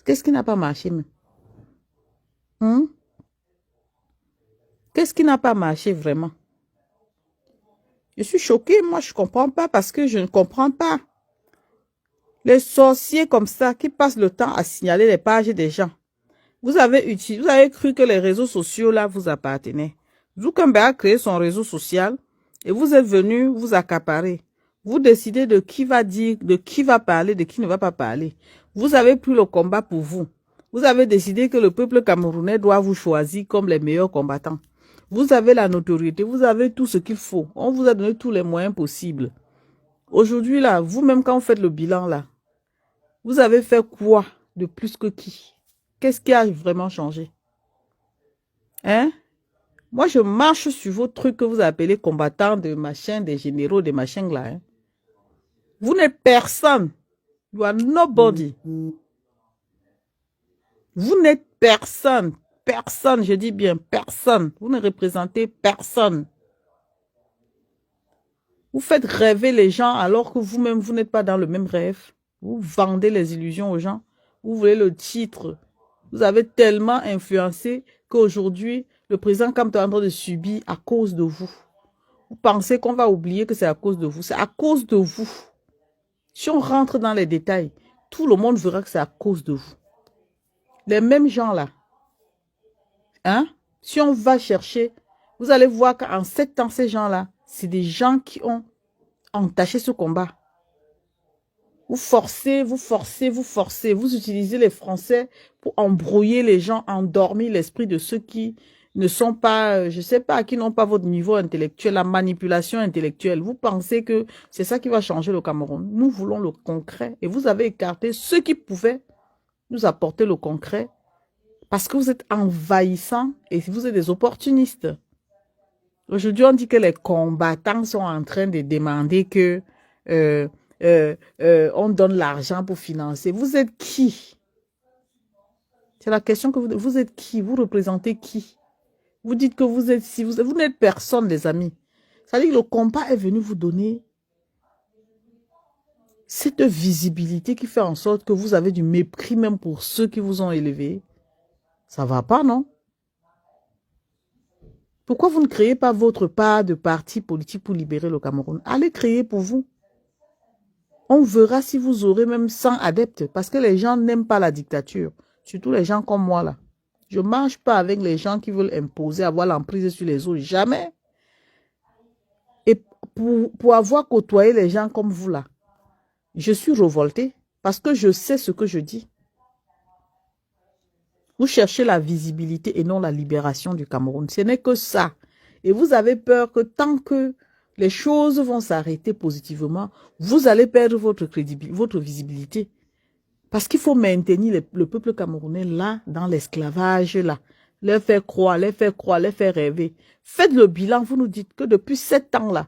Qu'est-ce qui n'a pas marché même? Qu'est-ce qui n'a pas marché vraiment? Je suis choquée, moi je ne comprends pas parce que je ne comprends pas. Les sorciers comme ça qui passent le temps à signaler les pages des gens. Vous avez cru que les réseaux sociaux là vous appartenaient. Zuckerberg a créé son réseau social et vous êtes venu vous accaparer. Vous décidez de qui va dire, de qui va parler, de qui ne va pas parler. Vous avez pris le combat pour vous. Vous avez décidé que le peuple camerounais doit vous choisir comme les meilleurs combattants. Vous avez la notoriété, vous avez tout ce qu'il faut. On vous a donné tous les moyens possibles. Aujourd'hui là, vous-même quand vous faites le bilan là, vous avez fait quoi de plus que qui? Qu'est-ce qui a vraiment changé? Hein? Moi, je marche sur vos trucs que vous appelez combattants de machin, des généraux, des machins là. Hein? Vous n'êtes personne. You are nobody. Vous n'êtes personne. Personne, je dis bien personne. Vous ne représentez personne. Vous faites rêver les gens alors que vous-même, vous n'êtes pas dans le même rêve. Vous vendez les illusions aux gens. Vous voulez le titre. Vous avez tellement influencé qu'aujourd'hui, le président Kamto est en train de subir à cause de vous. Vous pensez qu'on va oublier que c'est à cause de vous. C'est à cause de vous. Si on rentre dans les détails, tout le monde verra que c'est à cause de vous. Les mêmes gens là, hein? Si on va chercher, vous allez voir qu'en 7 ans, ces gens-là, c'est des gens qui ont entaché ce combat. Vous forcez, vous forcez, vous forcez. Vous utilisez les Français pour embrouiller les gens, endormir l'esprit de ceux qui ne sont pas, je ne sais pas, qui n'ont pas votre niveau intellectuel, la manipulation intellectuelle. Vous pensez que c'est ça qui va changer le Cameroun. Nous voulons le concret. Et vous avez écarté ceux qui pouvaient nous apporter le concret parce que vous êtes envahissants et vous êtes des opportunistes. Aujourd'hui, on dit que les combattants sont en train de demander que on donne l'argent pour financer. Vous êtes qui? C'est la question que vous êtes qui? Vous représentez qui? Vous dites que vous êtes si vous n'êtes personne, les amis. Ça veut dire que le combat est venu vous donner cette visibilité qui fait en sorte que vous avez du mépris même pour ceux qui vous ont élevé. Ça va pas, non? Pourquoi vous ne créez pas votre part de parti politique pour libérer le Cameroun? Allez créer pour vous. On verra si vous aurez même 100 adeptes parce que les gens n'aiment pas la dictature. Surtout les gens comme moi là. Je ne marche pas avec les gens qui veulent imposer, avoir l'emprise sur les autres. Jamais. Et pour avoir côtoyé les gens comme vous là, je suis révoltée parce que je sais ce que je dis. Vous cherchez la visibilité et non la libération du Cameroun. Ce n'est que ça. Et vous avez peur que tant que les choses vont s'arrêter positivement, vous allez perdre votre crédibilité, votre visibilité. Parce qu'il faut maintenir le peuple camerounais là, dans l'esclavage là. Les faire croire, les faire croire, les faire rêver. Faites le bilan, vous nous dites que depuis 7 ans là,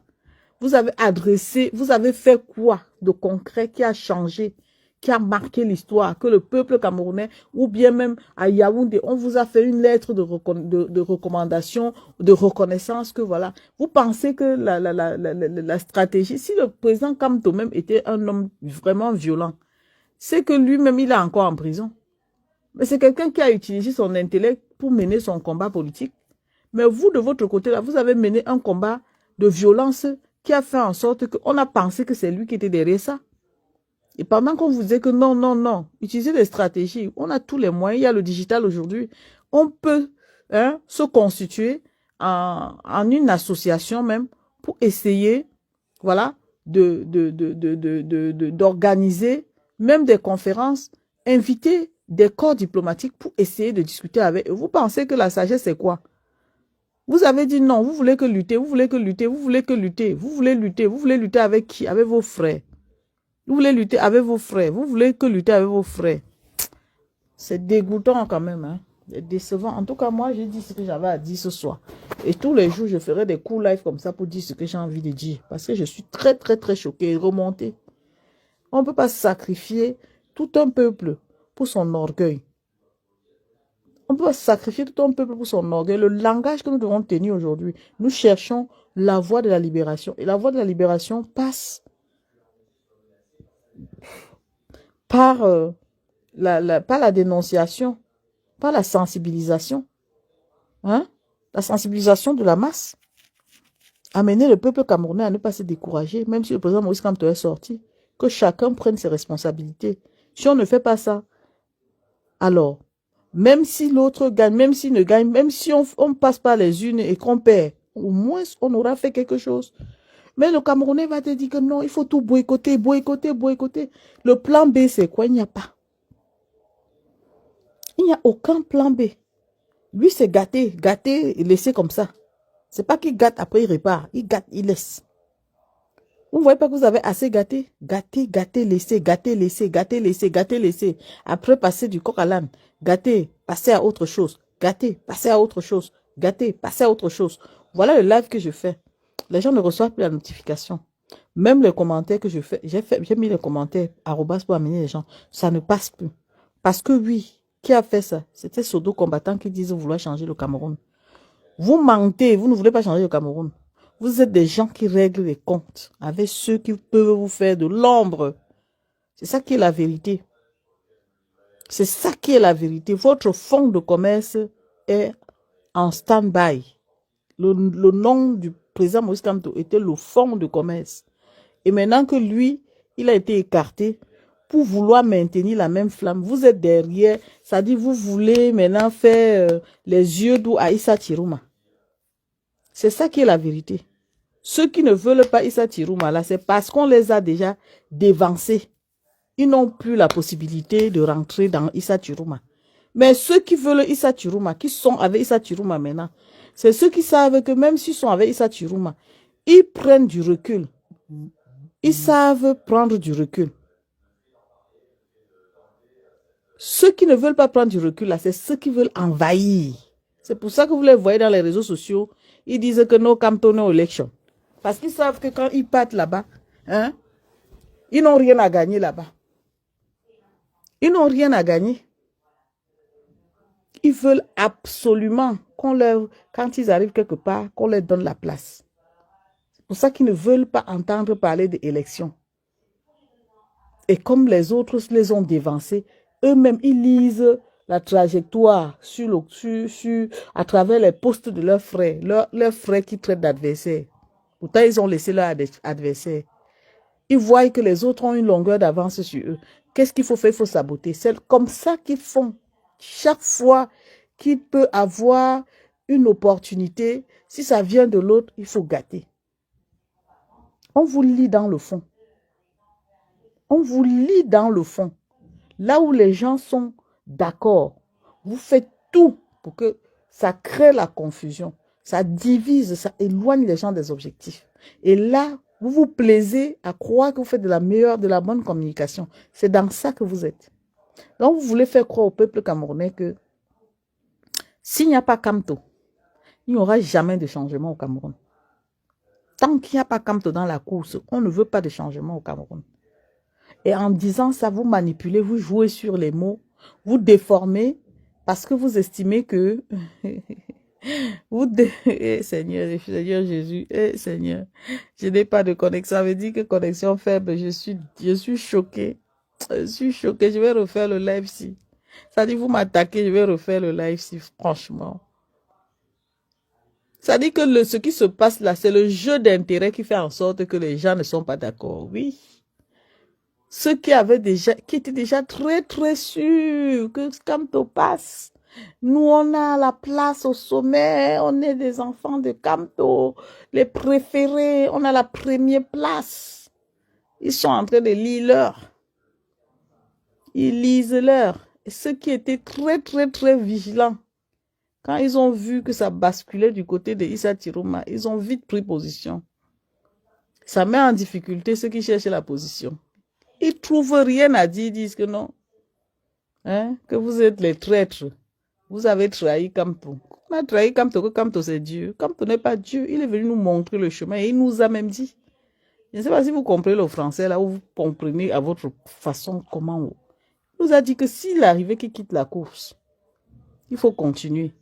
vous avez adressé, vous avez fait quoi de concret qui a changé, qui a marqué l'histoire, que le peuple camerounais, ou bien même à Yaoundé, on vous a fait une lettre de recommandation, de reconnaissance, que voilà. Vous pensez que la stratégie, si le président Kamto même était un homme vraiment violent, c'est que lui-même, il est encore en prison. Mais c'est quelqu'un qui a utilisé son intellect pour mener son combat politique. Mais vous, de votre côté, là, vous avez mené un combat de violence qui a fait en sorte qu'on a pensé que c'est lui qui était derrière ça. Et pendant qu'on vous disait que non, non, non, utilisez des stratégies, on a tous les moyens, il y a le digital aujourd'hui, on peut se constituer en une association même pour essayer, voilà, d'organiser même des conférences, inviter des corps diplomatiques pour essayer de discuter avec eux. Vous pensez que la sagesse, c'est quoi? Vous avez dit non, vous voulez que lutter, vous voulez que lutter, vous voulez que lutter, vous voulez lutter avec qui? Avec vos frères. Vous voulez lutter avec vos frères. Vous voulez que lutter avec vos frères. C'est dégoûtant quand même. Hein? C'est décevant. En tout cas, moi, j'ai dit ce que j'avais à dire ce soir. Et tous les jours, je ferai des cours live comme ça pour dire ce que j'ai envie de dire. Parce que je suis très, très, très choquée et remontée. On ne peut pas sacrifier tout un peuple pour son orgueil. On peut sacrifier tout un peuple pour son orgueil. Le langage que nous devons tenir aujourd'hui, nous cherchons la voie de la libération. Et la voie de la libération passe par, par la dénonciation, par la sensibilisation. Hein? La sensibilisation de la masse. Amener le peuple camerounais à ne pas se décourager, même si le président Maurice Kamto est sorti. Que chacun prenne ses responsabilités. Si on ne fait pas ça, alors, même si l'autre gagne, même s'il ne gagne, même si on passe par les unes et qu'on perd, au moins on aura fait quelque chose. Mais le Camerounais va te dire que non, il faut tout boycotter, boycotter, boycotter. Le plan B, c'est quoi? Il n'y a pas. Il n'y a aucun plan B. Lui, c'est gâter, gâter et laisser comme ça. C'est pas qu'il gâte, après il répare. Il gâte, il laisse. Vous ne voyez pas que vous avez assez gâté? Gâter, gâter, laisser, gâter, laisser, gâter, laisser, gâter, laisser. Après, passer du coq à l'âne. Gâter, passer à autre chose. Gâter, passer à autre chose. Gâter, passer à autre chose. Voilà le live que je fais. Les gens ne reçoivent plus la notification. Même les commentaires que je fais, j'ai mis les commentaires arrobas pour amener les gens. Ça ne passe plus. Parce que oui, qui a fait ça? C'était Sodo combattant qui disait vouloir changer le Cameroun. Vous mentez, vous ne voulez pas changer le Cameroun. Vous êtes des gens qui règlent les comptes avec ceux qui peuvent vous faire de l'ombre. C'est ça qui est la vérité. C'est ça qui est la vérité. Votre fonds de commerce est en stand-by. Le nom du président Maurice Kamto était le fonds de commerce. Et maintenant que lui, il a été écarté pour vouloir maintenir la même flamme, vous êtes derrière. Ça dit, vous voulez maintenant faire les yeux doux à Issa Tirouma. C'est ça qui est la vérité. Ceux qui ne veulent pas Issa Tirouma, là, c'est parce qu'on les a déjà dévancés. Ils n'ont plus la possibilité de rentrer dans Issa Tirouma. Mais ceux qui veulent Issa Tirouma, qui sont avec Issa Tirouma maintenant, c'est ceux qui savent que même s'ils sont avec Issa Tirouma, ils prennent du recul. Ils savent prendre du recul. Ceux qui ne veulent pas prendre du recul, là, c'est ceux qui veulent envahir. C'est pour ça que vous les voyez dans les réseaux sociaux. Ils disent que no Kamto, no election. Parce qu'ils savent que quand ils partent là-bas, hein, ils n'ont rien à gagner là-bas. Ils n'ont rien à gagner. Ils veulent absolument qu'on leur, quand ils arrivent quelque part, qu'on leur donne la place. C'est pour ça qu'ils ne veulent pas entendre parler d'élections. Et comme les autres les ont dévancés, eux-mêmes, ils lisent la trajectoire à travers les postes de leurs frères, leurs frères qui traitent d'adversaires. Pourtant, ils ont laissé leurs adversaires. Ils voient que les autres ont une longueur d'avance sur eux. Qu'est-ce qu'il faut faire? Il faut saboter. C'est comme ça qu'ils font. Chaque fois qu'il peut avoir une opportunité, si ça vient de l'autre, il faut gâter. On vous lit dans le fond. On vous lit dans le fond. Là où les gens sont d'accord, vous faites tout pour que ça crée la confusion. Ça divise, ça éloigne les gens des objectifs. Et là, vous vous plaisez à croire que vous faites de la meilleure, de la bonne communication. C'est dans ça que vous êtes. Donc, vous voulez faire croire au peuple camerounais que s'il n'y a pas Kamto, il n'y aura jamais de changement au Cameroun. Tant qu'il n'y a pas Kamto dans la course, on ne veut pas de changement au Cameroun. Et en disant ça, vous manipulez, vous jouez sur les mots, vous déformez parce que vous estimez que... Seigneur Jésus, Seigneur, je n'ai pas de connexion. Ça veut dire que connexion faible, je suis choquée. Je suis choquée, je vais refaire le live si. Ça dit, vous m'attaquez, je vais refaire le live si, franchement. Ça dit que ce qui se passe là, c'est le jeu d'intérêt qui fait en sorte que les gens ne sont pas d'accord. Oui. Ceux qui étaient déjà très, très sûrs que Kamto passe. Nous, on a la place au sommet, on est des enfants de Kamto, les préférés, on a la première place. Ils sont en train de lire l'heure. Ils lisent l'heure. Et ceux qui étaient très, très, très vigilants, quand ils ont vu que ça basculait du côté de Issa Tirouma, ils ont vite pris position. Ça met en difficulté ceux qui cherchent la position. Ils ne trouvent rien à dire, ils disent que non. Hein? Que vous êtes les traîtres. Vous avez trahi Kamto. On a trahi Kamto, que Kamto c'est Dieu. Kamto n'est pas Dieu. Il est venu nous montrer le chemin et il nous a même dit. Je ne sais pas si vous comprenez le français, là où vous comprenez à votre façon comment nous a dit que s'il arrivait qu'il quitte la course, il faut continuer.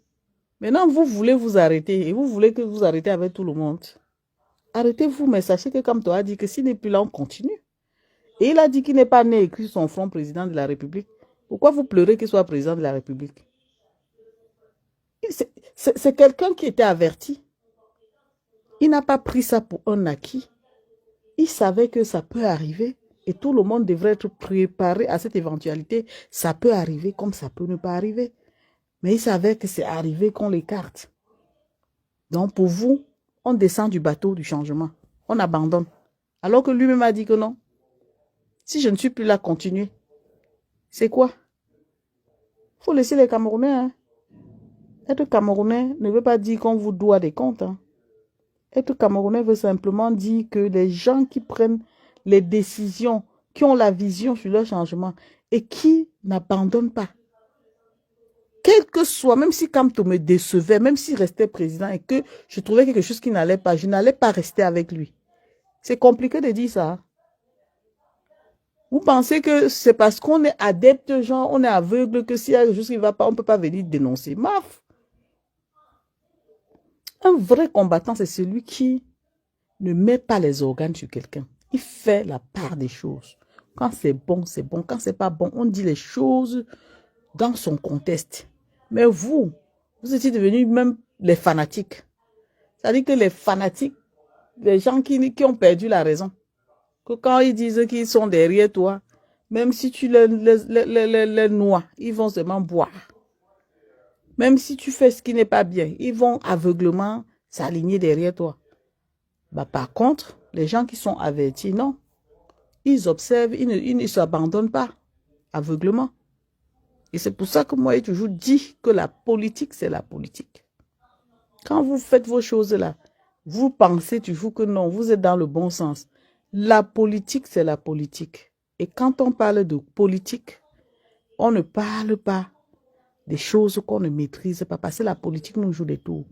Maintenant, vous voulez vous arrêter et vous voulez que vous arrêtez avec tout le monde. Arrêtez-vous, mais sachez que comme toi a dit que s'il n'est plus là, on continue. Et il a dit qu'il n'est pas né écrit son front président de la République. Pourquoi vous pleurez qu'il soit président de la République? C'est quelqu'un qui était averti. Il n'a pas pris ça pour un acquis. Il savait que ça peut arriver et tout le monde devrait être préparé à cette éventualité. Ça peut arriver comme ça peut ne pas arriver. Mais il savait que c'est arrivé qu'on l'écarte. Donc pour vous, on descend du bateau du changement. On abandonne. Alors que lui-même a dit que non. Si je ne suis plus là, continuez. C'est quoi? Il faut laisser les Camerounais. Hein. Être Camerounais ne veut pas dire qu'on vous doit des comptes. Hein. Être Camerounais veut simplement dire que les gens qui prennent les décisions, qui ont la vision sur leur changement et qui n'abandonnent pas. Quel que soit, même si Kamto me décevait, même s'il restait président et que je trouvais quelque chose qui n'allait pas, je n'allais pas rester avec lui. C'est compliqué de dire ça. Vous pensez que c'est parce qu'on est adepte, genre, on est aveugle, que s'il y a quelque chose qui ne va pas, on ne peut pas venir dénoncer. Maf! Un vrai combattant, c'est celui qui ne met pas les organes sur quelqu'un. Il fait la part des choses. Quand c'est bon, c'est bon. Quand c'est pas bon, on dit les choses dans son contexte. Mais vous étiez devenus même les fanatiques. C'est-à-dire que les fanatiques, les gens qui ont perdu la raison, que quand ils disent qu'ils sont derrière toi, même si tu les noies, ils vont seulement boire. Même si tu fais ce qui n'est pas bien, ils vont aveuglement s'aligner derrière toi. Bah, par contre, les gens qui sont avertis, non. Ils observent, ils ne s'abandonnent pas aveuglement. Et c'est pour ça que moi, j'ai toujours dit que la politique, c'est la politique. Quand vous faites vos choses-là, vous pensez toujours que non, vous êtes dans le bon sens. La politique, c'est la politique. Et quand on parle de politique, on ne parle pas des choses qu'on ne maîtrise pas. Parce que la politique nous joue des tours.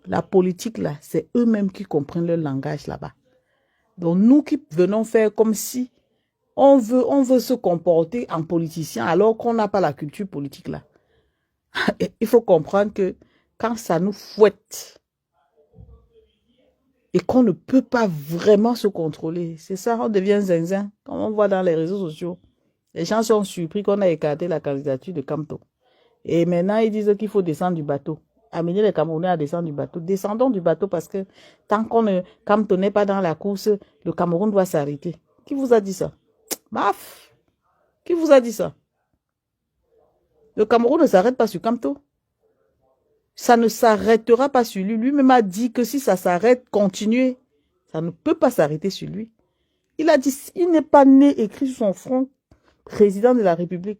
La politique, là, c'est eux-mêmes qui comprennent le langage là-bas. Donc, nous qui venons faire comme si on veut se comporter en politicien alors qu'on n'a pas la culture politique là. Il faut comprendre que quand ça nous fouette et qu'on ne peut pas vraiment se contrôler, c'est ça, on devient zinzin. Comme on voit dans les réseaux sociaux, les gens sont surpris qu'on a écarté la candidature de Kamto. Et maintenant, ils disent qu'il faut descendre du bateau. Amener les Camerounais à descendre du bateau. Descendons du bateau parce que tant Kamto n'est pas dans la course, le Cameroun doit s'arrêter. Qui vous a dit ça? Maf! Qui vous a dit ça? Le Cameroun ne s'arrête pas sur Kamto. Ça ne s'arrêtera pas sur lui. Lui-même a dit que si ça s'arrête, continuez. Ça ne peut pas s'arrêter sur lui. Il a dit, il n'est pas né écrit sur son front, président de la République.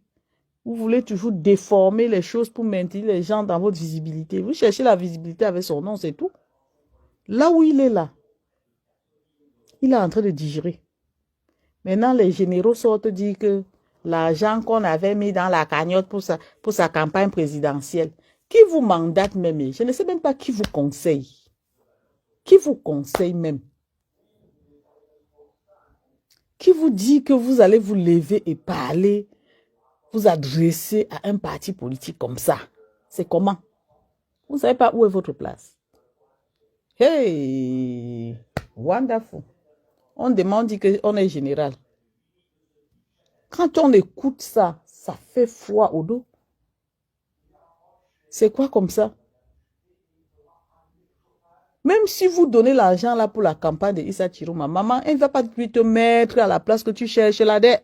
Vous voulez toujours déformer les choses pour maintenir les gens dans votre visibilité. Vous cherchez la visibilité avec son nom, c'est tout. Là où il est là, il est en train de digérer. Maintenant, les généraux sortent dire que l'argent qu'on avait mis dans la cagnotte pour sa campagne présidentielle, qui vous mandate même, je ne sais même pas qui vous conseille. Qui vous conseille même? Qui vous dit que vous allez vous lever et parler, vous adresser à un parti politique comme ça? C'est comment? Vous ne savez pas où est votre place. Hey! Wonderful! On demande qu'on est général. Quand on écoute ça, ça fait froid au dos. C'est quoi comme ça? Même si vous donnez l'argent là pour la campagne de Issa Chiroma, maman, elle ne va pas lui te mettre à la place que tu cherches là-dedans.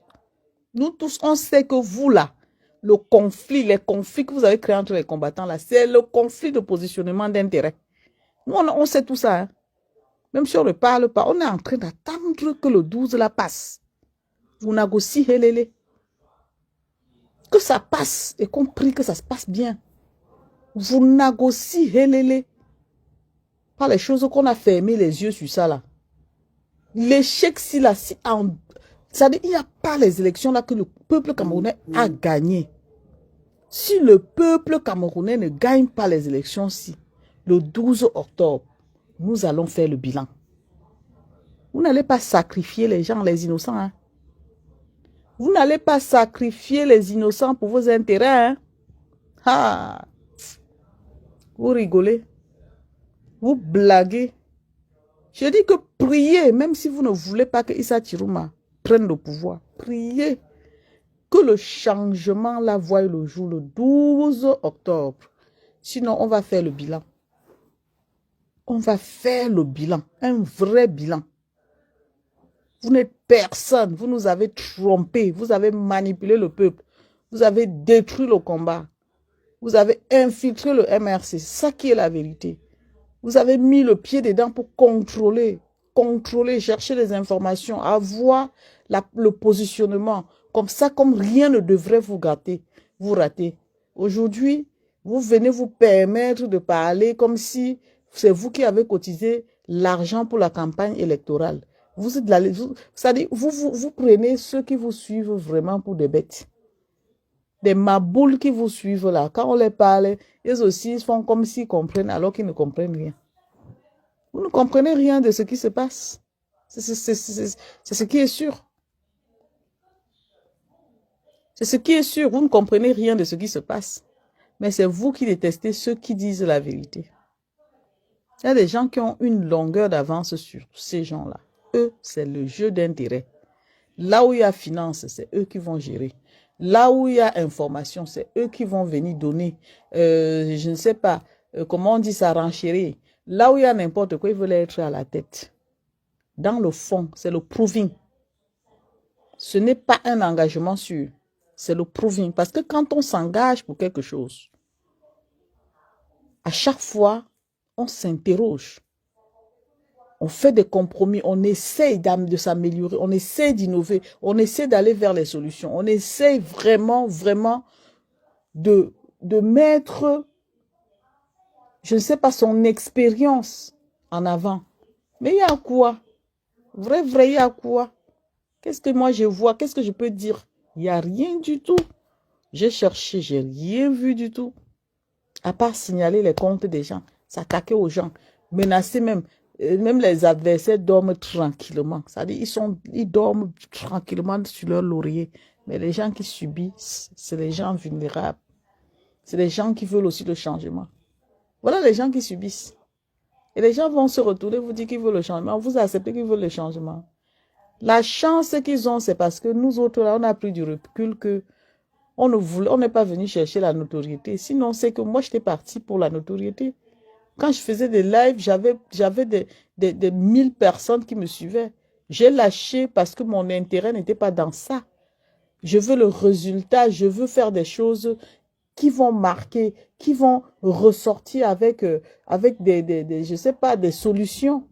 Nous tous, on sait que vous là, le conflit, les conflits que vous avez créés entre les combattants là, c'est le conflit de positionnement d'intérêt. Nous, on sait tout ça. Hein? Même si on ne parle pas, on est en train d'attendre que le 12 là passe. Vous négociez, Lélé. Que ça passe et qu'on prie que ça se passe bien. Vous négociez, Lélé. Pas les choses qu'on a fermé les yeux sur ça là. L'échec, si là, c'est-à-dire, il n'y a pas les élections là que le peuple camerounais a gagné. Si le peuple camerounais ne gagne pas les élections-ci, le 12 octobre, nous allons faire le bilan. Vous n'allez pas sacrifier les gens, les innocents. Hein? Vous n'allez pas sacrifier les innocents pour vos intérêts. Hein? Ah, vous rigolez. Vous blaguez. Je dis que priez, même si vous ne voulez pas que Issa Chiruma prenne le pouvoir. Priez que le changement là voie le jour le 12 octobre. Sinon, on va faire le bilan. On va faire le bilan, un vrai bilan. Vous n'êtes personne, vous nous avez trompés, vous avez manipulé le peuple, vous avez détruit le combat, vous avez infiltré le MRC, c'est ça qui est la vérité. Vous avez mis le pied dedans pour contrôler, chercher les informations, avoir le positionnement. Comme ça, comme rien ne devrait vous rater. Aujourd'hui, vous venez vous permettre de parler comme si c'est vous qui avez cotisé l'argent pour la campagne électorale. Vous prenez ceux qui vous suivent vraiment pour des bêtes. Des maboules qui vous suivent là. Quand on les parle, ils aussi font comme s'ils comprennent alors qu'ils ne comprennent rien. Vous ne comprenez rien de ce qui se passe. C'est ce qui est sûr. C'est ce qui est sûr. Vous ne comprenez rien de ce qui se passe. Mais c'est vous qui détestez ceux qui disent la vérité. Il y a des gens qui ont une longueur d'avance sur ces gens-là. Eux, c'est le jeu d'intérêt. Là où il y a finance, c'est eux qui vont gérer. Là où il y a information, c'est eux qui vont venir donner, je ne sais pas, comment on dit ça, renchérir. Là où il y a n'importe quoi, ils veulent être à la tête. Dans le fond, c'est le proving. Ce n'est pas un engagement sûr, c'est le proving. Parce que quand on s'engage pour quelque chose, à chaque fois, on s'interroge. On fait des compromis, on essaie de s'améliorer, on essaie d'innover, on essaie d'aller vers les solutions. On essaie vraiment, vraiment de mettre, je ne sais pas, son expérience en avant. Mais il y a quoi? Vrai, il y a quoi? Qu'est-ce que moi je vois? Qu'est-ce que je peux dire? Il n'y a rien du tout. J'ai cherché, j'ai rien vu du tout. À part signaler les comptes des gens, s'attaquer aux gens, menacer même. Même les adversaires dorment tranquillement. C'est-à-dire, ils dorment tranquillement sur leur laurier. Mais les gens qui subissent, c'est les gens vulnérables. C'est les gens qui veulent aussi le changement. Voilà les gens qui subissent. Et les gens vont se retourner, vous dire qu'ils veulent le changement. Vous acceptez qu'ils veulent le changement. La chance qu'ils ont, c'est parce que nous autres, là, on a pris du recul que on n'est pas venu chercher la notoriété. Sinon, c'est que moi, j'étais partie pour la notoriété. Quand je faisais des lives, j'avais des 1000 personnes qui me suivaient. J'ai lâché parce que mon intérêt n'était pas dans ça. Je veux le résultat, je veux faire des choses qui vont marquer, qui vont ressortir avec je sais pas, des solutions.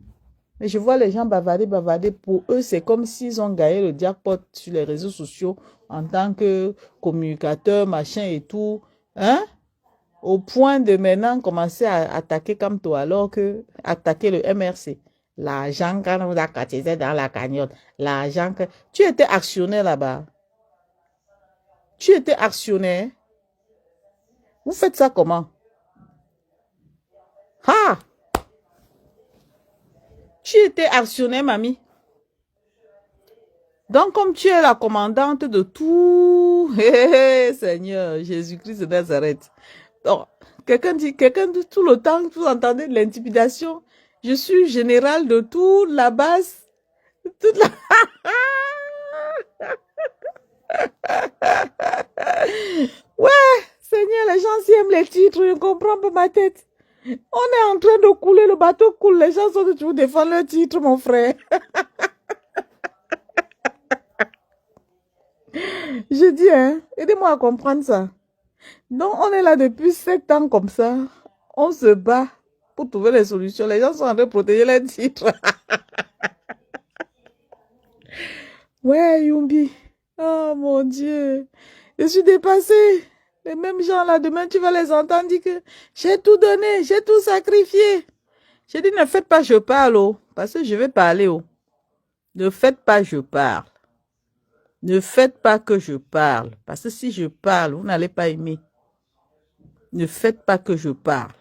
Mais je vois les gens bavarder. Pour eux, c'est comme s'ils ont gagné le jackpot sur les réseaux sociaux en tant que communicateur, machin et tout. Hein? Au point de maintenant commencer à attaquer comme toi, alors que attaquer le MRC. L'argent qu'on vous a cotisé dans la cagnotte. L'argent que... Tu étais actionnaire là-bas. Tu étais actionnaire. Vous faites ça comment? Ah! Tu étais actionnaire, mamie. Donc, comme tu es la commandante de tout, Seigneur, Jésus-Christ de Nazareth. Donc, quelqu'un dit tout le temps, vous entendez de l'intimidation. Je suis général de toute la base. Toute la... Ouais, Seigneur, les gens s'y aiment les titres, je ne comprends pas ma tête. On est en train de couler, le bateau coule, les gens sont toujours défendre le titre, mon frère. Je dis, hein, aidez-moi à comprendre ça. Donc, on est là depuis 7 ans comme ça. On se bat pour trouver les solutions. Les gens sont en train de protéger les titres. Ouais, Yumbi. Oh, mon Dieu. Je suis dépassée. Les mêmes gens là, demain, tu vas les entendre dire que j'ai tout donné, j'ai tout sacrifié. J'ai dit, ne faites pas, je parle, oh, parce que je vais parler, oh. Ne faites pas, je parle. Ne faites pas que je parle, parce que si je parle, vous n'allez pas aimer. Ne faites pas que je parle.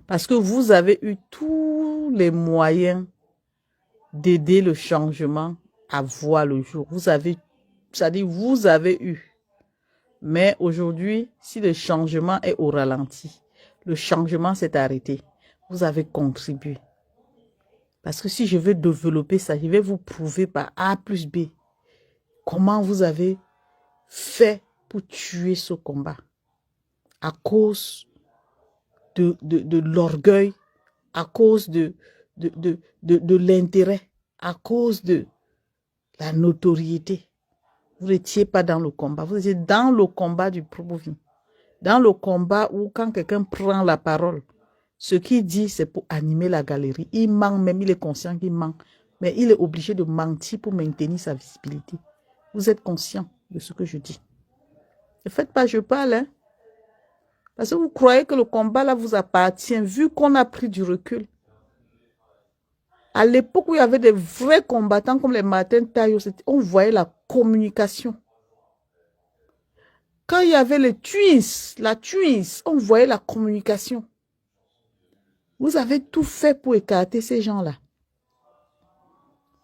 Parce que vous avez eu tous les moyens d'aider le changement à voir le jour. Vous avez c'est-à-dire vous avez eu. Mais aujourd'hui, si le changement est au ralenti, le changement s'est arrêté, vous avez contribué. Parce que si je veux développer ça, je vais vous prouver par A plus B comment vous avez fait pour tuer ce combat. À cause de l'orgueil, à cause de l'intérêt, à cause de la notoriété. Vous n'étiez pas dans le combat, vous étiez dans le combat du Promovie. Dans le combat où quand quelqu'un prend la parole, ce qu'il dit, c'est pour animer la galerie. Il ment même, il est conscient qu'il ment. Mais il est obligé de mentir pour maintenir sa visibilité. Vous êtes conscient de ce que je dis. Ne faites pas, je parle, hein. Parce que vous croyez que le combat là vous appartient, vu qu'on a pris du recul. À l'époque où il y avait des vrais combattants comme les Martin Taillot, on voyait la communication. Quand il y avait les twins, la twins, on voyait la communication. Vous avez tout fait pour écarter ces gens-là.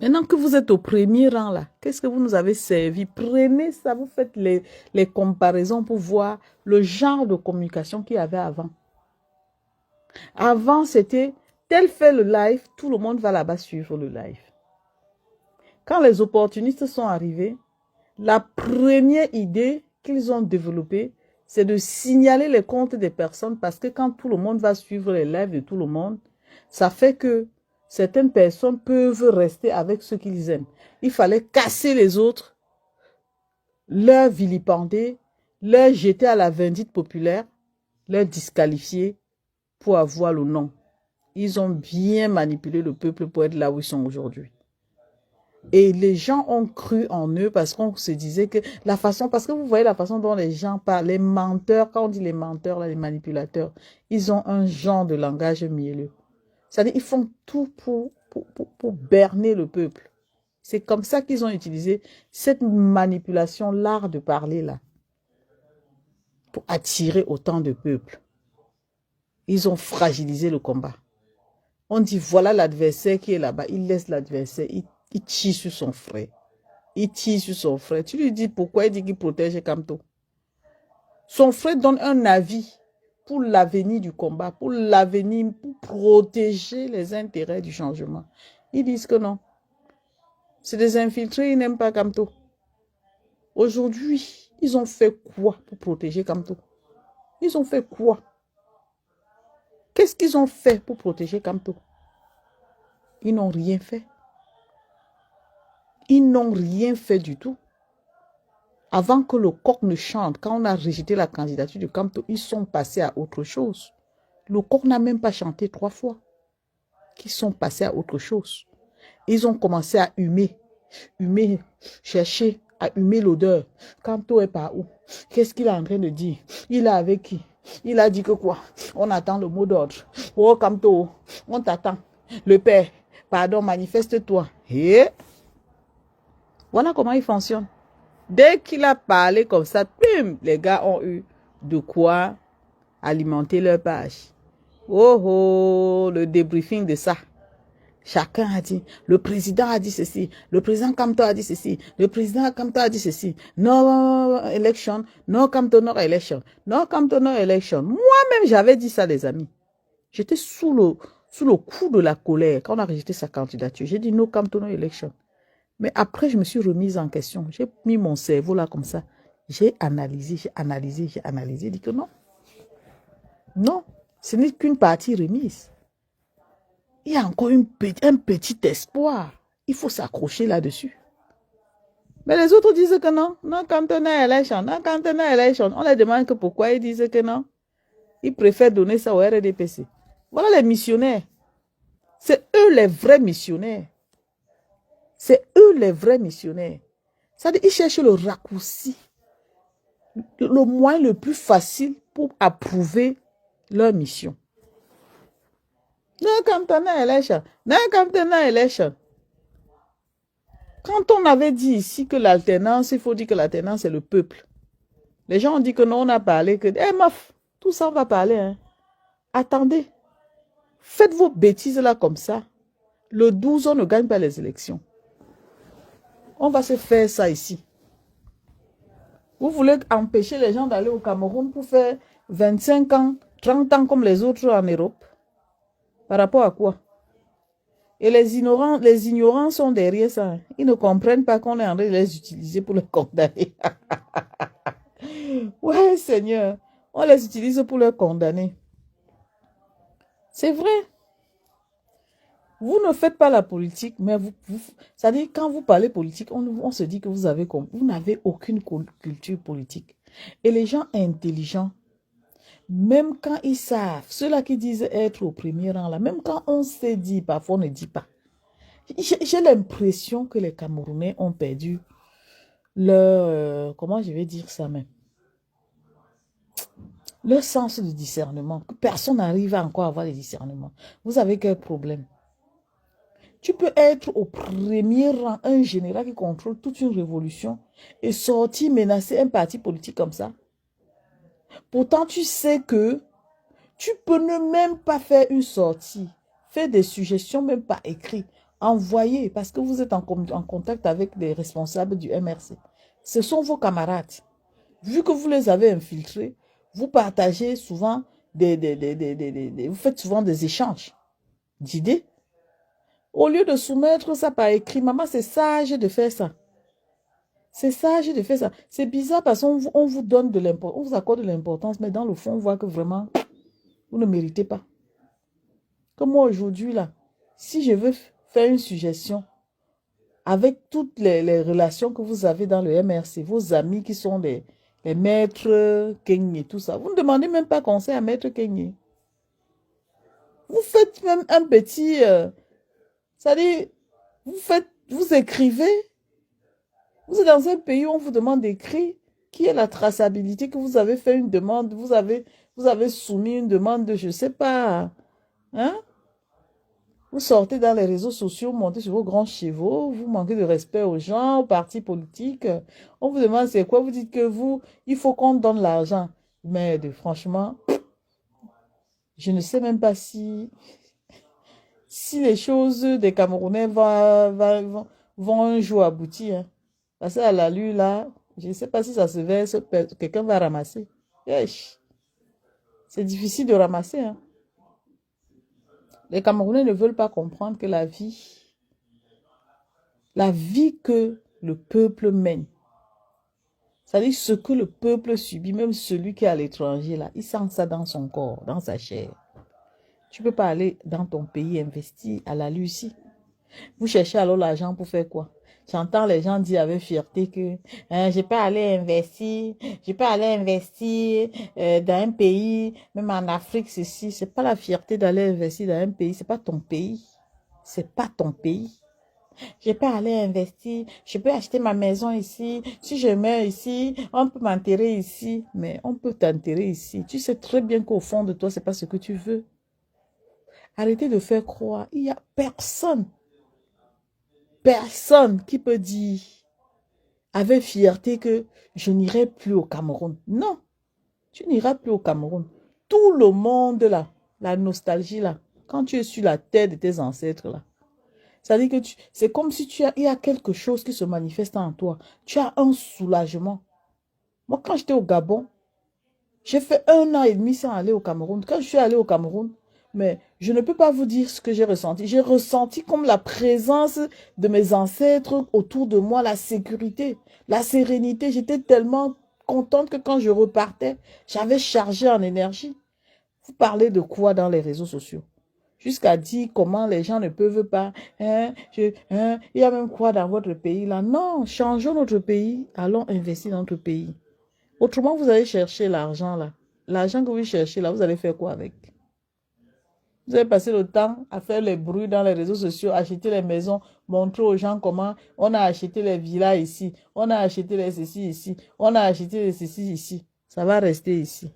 Maintenant que vous êtes au premier rang là, qu'est-ce que vous nous avez servi? Prenez ça, vous faites les comparaisons pour voir le genre de communication qu'il y avait avant. Avant, c'était tel fait le live, tout le monde va là-bas suivre le live. Quand les opportunistes sont arrivés, la première idée qu'ils ont développée, c'est de signaler les comptes des personnes parce que quand tout le monde va suivre les lives de tout le monde, ça fait que certaines personnes peuvent rester avec ceux qu'ils aiment. Il fallait casser les autres, leur vilipender, leur jeter à la vindicte populaire, leur disqualifier pour avoir le nom. Ils ont bien manipulé le peuple pour être là où ils sont aujourd'hui. Et les gens ont cru en eux parce qu'on se disait que la façon, parce que vous voyez la façon dont les gens parlent, les menteurs, quand on dit les menteurs, là, les manipulateurs, ils ont un genre de langage mielleux. C'est-à-dire ils font tout pour berner le peuple. C'est comme ça qu'ils ont utilisé cette manipulation, l'art de parler là, pour attirer autant de peuple. Ils ont fragilisé le combat. On dit voilà l'adversaire qui est là-bas, il laisse l'adversaire, il tire sur son frère. Il tire sur son frère. Tu lui dis pourquoi il dit qu'il protège Kamto. Son frère donne un avis pour l'avenir du combat, pour l'avenir, pour protéger les intérêts du changement. Ils disent que non. C'est des infiltrés, ils n'aiment pas Kamto. Aujourd'hui, ils ont fait quoi pour protéger Kamto? Ils ont fait quoi? Qu'est-ce qu'ils ont fait pour protéger Kamto? Ils n'ont rien fait. Ils n'ont rien fait du tout. Avant que le coq ne chante, quand on a rejeté la candidature de Kamto, ils sont passés à autre chose. Le coq n'a même pas chanté 3 fois. Ils sont passés à autre chose. Ils ont commencé à humer, chercher à humer l'odeur. Kamto est par où? Qu'est-ce qu'il est en train de dire? Il est avec qui? Il a dit que quoi? On attend le mot d'ordre. Oh Kamto, on t'attend. Le père, pardon, manifeste-toi. Et voilà comment il fonctionne. Dès qu'il a parlé comme ça, bim, les gars ont eu de quoi alimenter leur page. Oh oh, le débriefing de ça. Chacun a dit, le président a dit ceci, le président Kamto a dit ceci, le président Kamto a dit ceci. No election, no Kamto, no election, no Kamto, no election. Moi-même, j'avais dit ça, les amis. J'étais sous le coup de la colère quand on a rejeté sa candidature. J'ai dit no Kamto, no election. Mais après, je me suis remise en question. J'ai mis mon cerveau là comme ça. J'ai analysé, j'ai dit que non. Non, ce n'est qu'une partie remise. Il y a encore un petit espoir. Il faut s'accrocher là-dessus. Mais les autres disent que non. Non, quand on a élection, non, quand on a élection. On leur demande que pourquoi ils disent que non. Ils préfèrent donner ça au RDPC. Voilà les missionnaires. C'est eux les vrais missionnaires. C'est eux les vrais missionnaires. C'est-à-dire qu'ils cherchent le raccourci, le moyen le plus facile pour approuver leur mission. Non, quand on a élection. Non, quand on a élection. Quand on avait dit ici que l'alternance, il faut dire que l'alternance, c'est le peuple. Les gens ont dit que non, on a parlé que... Eh, meuf, tout ça, on va parler. Hein. Attendez. Faites vos bêtises là comme ça. Le 12, on ne gagne pas les élections. On va se faire ça ici. Vous voulez empêcher les gens d'aller au Cameroun pour faire 25 ans, 30 ans comme les autres en Europe? Par rapport à quoi? Et les ignorants sont derrière ça. Ils ne comprennent pas qu'on est en train de les utiliser pour les condamner. Ouais, Seigneur. On les utilise pour les condamner. C'est vrai. Vous ne faites pas la politique, mais c'est-à-dire quand vous parlez politique, on se dit que vous n'avez aucune culture politique. Et les gens intelligents, même quand ils savent, ceux-là qui disent être au premier rang, là, même quand on sait dire, parfois on ne dit pas. J'ai l'impression que les Camerounais ont perdu leur, comment je vais dire ça même, leur sens de discernement. Personne n'arrive à encore avoir le discernement. Vous avez quel problème? Tu peux être au premier rang, un général qui contrôle toute une révolution et sortir menacer un parti politique comme ça. Pourtant, tu sais que tu peux ne même pas faire une sortie, faire des suggestions, même pas écrites, envoyer, parce que vous êtes en contact avec des responsables du MRC. Ce sont vos camarades. Vu que vous les avez infiltrés, vous partagez souvent vous faites souvent des échanges d'idées. Au lieu de soumettre ça par écrit, maman, c'est sage de faire ça. C'est sage de faire ça. C'est bizarre parce qu'on vous donne de l'importance, on vous accorde de l'importance, mais dans le fond, on voit que vraiment, vous ne méritez pas. Comme moi aujourd'hui, là, si je veux faire une suggestion, avec toutes les relations que vous avez dans le MRC, vos amis qui sont les maîtres Kenyé, tout ça, vous ne demandez même pas conseil à maître Kenyé. Vous faites même un petit, c'est-à-dire, vous écrivez. Vous êtes dans un pays où on vous demande d'écrire qui est la traçabilité que vous avez fait une demande, vous avez soumis une demande de je ne sais pas. Hein? Vous sortez dans les réseaux sociaux, montez sur vos grands chevaux, vous manquez de respect aux gens, aux partis politiques. On vous demande c'est quoi, vous dites que il faut qu'on donne l'argent. Mais franchement, je ne sais même pas si les choses des Camerounais vont un jour aboutir. Hein. Parce qu'à la lue, là, je ne sais pas si ça se verse, quelqu'un va ramasser. Wesh, c'est difficile de ramasser. Hein. Les Camerounais ne veulent pas comprendre que la vie que le peuple mène, c'est-à-dire ce que le peuple subit, même celui qui est à l'étranger, là, il sent ça dans son corps, dans sa chair. Tu ne peux pas aller dans ton pays investir à la Lucie. Vous cherchez alors l'argent pour faire quoi? J'entends les gens dire avec fierté que je peux aller investir, dans un pays, même en Afrique, ceci. C'est pas la fierté d'aller investir dans un pays, c'est pas ton pays. C'est pas ton pays. Je peux aller investir, je peux acheter ma maison ici. Si je meurs ici, on peut m'enterrer ici. Mais on peut t'enterrer ici. Tu sais très bien qu'au fond de toi, c'est pas ce que tu veux. Arrêtez de faire croire. Il n'y a personne qui peut dire avec fierté que je n'irai plus au Cameroun. Non, tu n'iras plus au Cameroun. Tout le monde là, la nostalgie là, quand tu es sur la terre de tes ancêtres là, ça dit que c'est comme si il y a quelque chose qui se manifeste en toi. Tu as un soulagement. Moi, quand j'étais au Gabon, j'ai fait 1 an et demi sans aller au Cameroun. Quand je suis allée au Cameroun, mais je ne peux pas vous dire ce que j'ai ressenti. J'ai ressenti comme la présence de mes ancêtres autour de moi, la sécurité, la sérénité. J'étais tellement contente que quand je repartais, j'avais chargé en énergie. Vous parlez de quoi dans les réseaux sociaux? Jusqu'à dire comment les gens ne peuvent pas. Il y a même quoi dans votre pays là? Non, changeons notre pays. Allons investir dans notre pays. Autrement, vous allez chercher l'argent là. L'argent que vous cherchez là, vous allez faire quoi avec? Vous allez passer le temps à faire les bruits dans les réseaux sociaux, acheter les maisons, montrer aux gens comment on a acheté les villas ici, on a acheté les ceci ici, on a acheté les ceci ici. Ça va rester ici.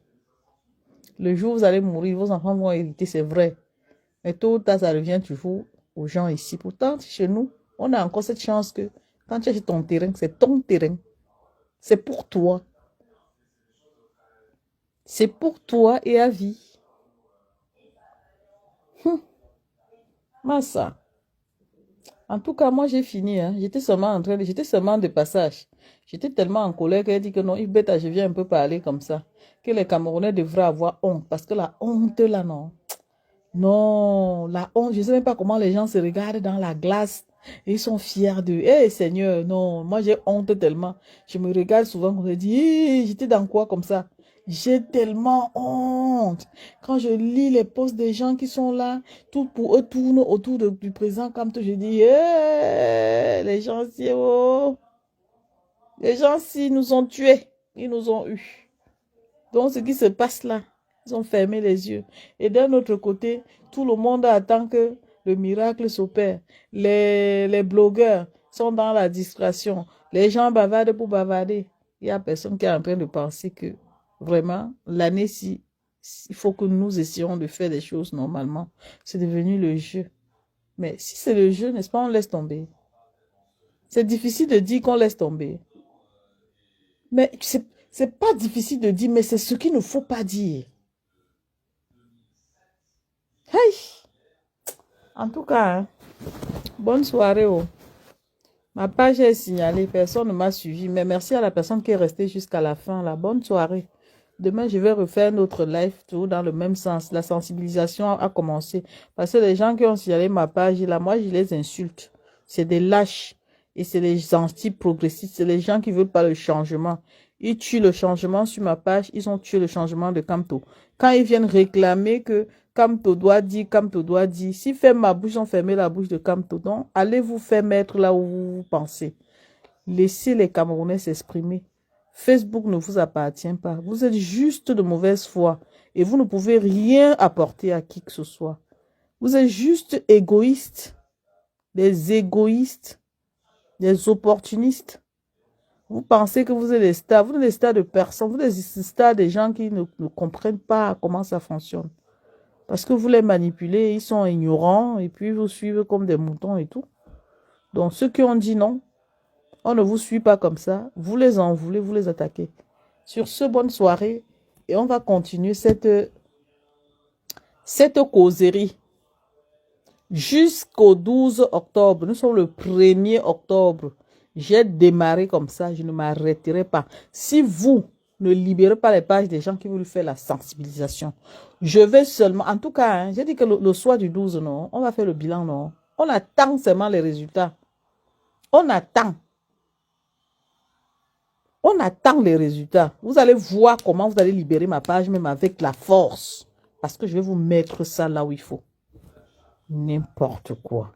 Le jour où vous allez mourir, vos enfants vont hériter, c'est vrai. Mais tôt ou tard, ça revient toujours aux gens ici. Pourtant, chez nous, on a encore cette chance que quand tu achètes ton terrain, c'est ton terrain. C'est pour toi. C'est pour toi et à vie. Massa. En tout cas, moi, j'ai fini. Hein. J'étais seulement de passage. J'étais tellement en colère qu'elle dit que non, Ibeta, je viens un peu parler comme ça. Que les Camerounais devraient avoir honte. Parce que la honte, là, non. Non, la honte, je ne sais même pas comment les gens se regardent dans la glace. Et ils sont fiers d'eux. Eh Seigneur, non, moi j'ai honte tellement. Je me regarde souvent, on me dit, j'étais dans quoi comme ça? J'ai tellement honte. Quand je lis les posts des gens qui sont là, tout pour eux tourne autour du président Kamto, je dis, les gens ci, oh, les gens ci nous ont tués, ils nous ont eu. Donc ce qui se passe là, ils ont fermé les yeux. Et d'un autre côté, tout le monde attend que le miracle s'opère. Les blogueurs sont dans la distraction. Les gens bavardent pour bavarder. Il n'y a personne qui est en train de penser que vraiment, l'année-ci, il faut que nous essayons de faire des choses normalement. C'est devenu le jeu. Mais si c'est le jeu, n'est-ce pas, on laisse tomber. C'est difficile de dire qu'on laisse tomber. Mais c'est pas difficile de dire, mais c'est ce qu'il ne faut pas dire. Hey! En tout cas, hein, bonne soirée. Oh. Ma page est signalée, personne ne m'a suivi, mais merci à la personne qui est restée jusqu'à la fin. La bonne soirée. Demain, je vais refaire notre live tout dans le même sens. La sensibilisation a commencé. Parce que les gens qui ont signalé ma page, là, moi, je les insulte. C'est des lâches. Et c'est des anti-progressistes. C'est les gens qui ne veulent pas le changement. Ils tuent le changement sur ma page. Ils ont tué le changement de Kamto. Quand ils viennent réclamer que Kamto doit dire, s'ils ferment ma bouche, ils ont fermé la bouche de Kamto. Donc, allez vous faire mettre là où vous pensez. Laissez les Camerounais s'exprimer. Facebook ne vous appartient pas. Vous êtes juste de mauvaise foi. Et vous ne pouvez rien apporter à qui que ce soit. Vous êtes juste égoïstes. Des égoïstes. Des opportunistes. Vous pensez que vous êtes des stars. Vous êtes des stars de personnes. Vous êtes des stars des gens qui ne comprennent pas comment ça fonctionne. Parce que vous les manipulez, ils sont ignorants et puis vous suivez comme des moutons et tout. Donc ceux qui ont dit non, on ne vous suit pas comme ça. Vous les en voulez, vous les attaquez. Sur ce, bonne soirée. Et on va continuer cette causerie jusqu'au 12 octobre. Nous sommes le 1er octobre. J'ai démarré comme ça. Je ne m'arrêterai pas. Si vous ne libérez pas les pages des gens qui veulent faire la sensibilisation, je vais seulement... En tout cas, hein, j'ai dit que le soir du 12, non, on va faire le bilan, non. On attend seulement les résultats. On attend. On attend les résultats. Vous allez voir comment vous allez libérer ma page, même avec la force. Parce que je vais vous mettre ça là où il faut. N'importe quoi.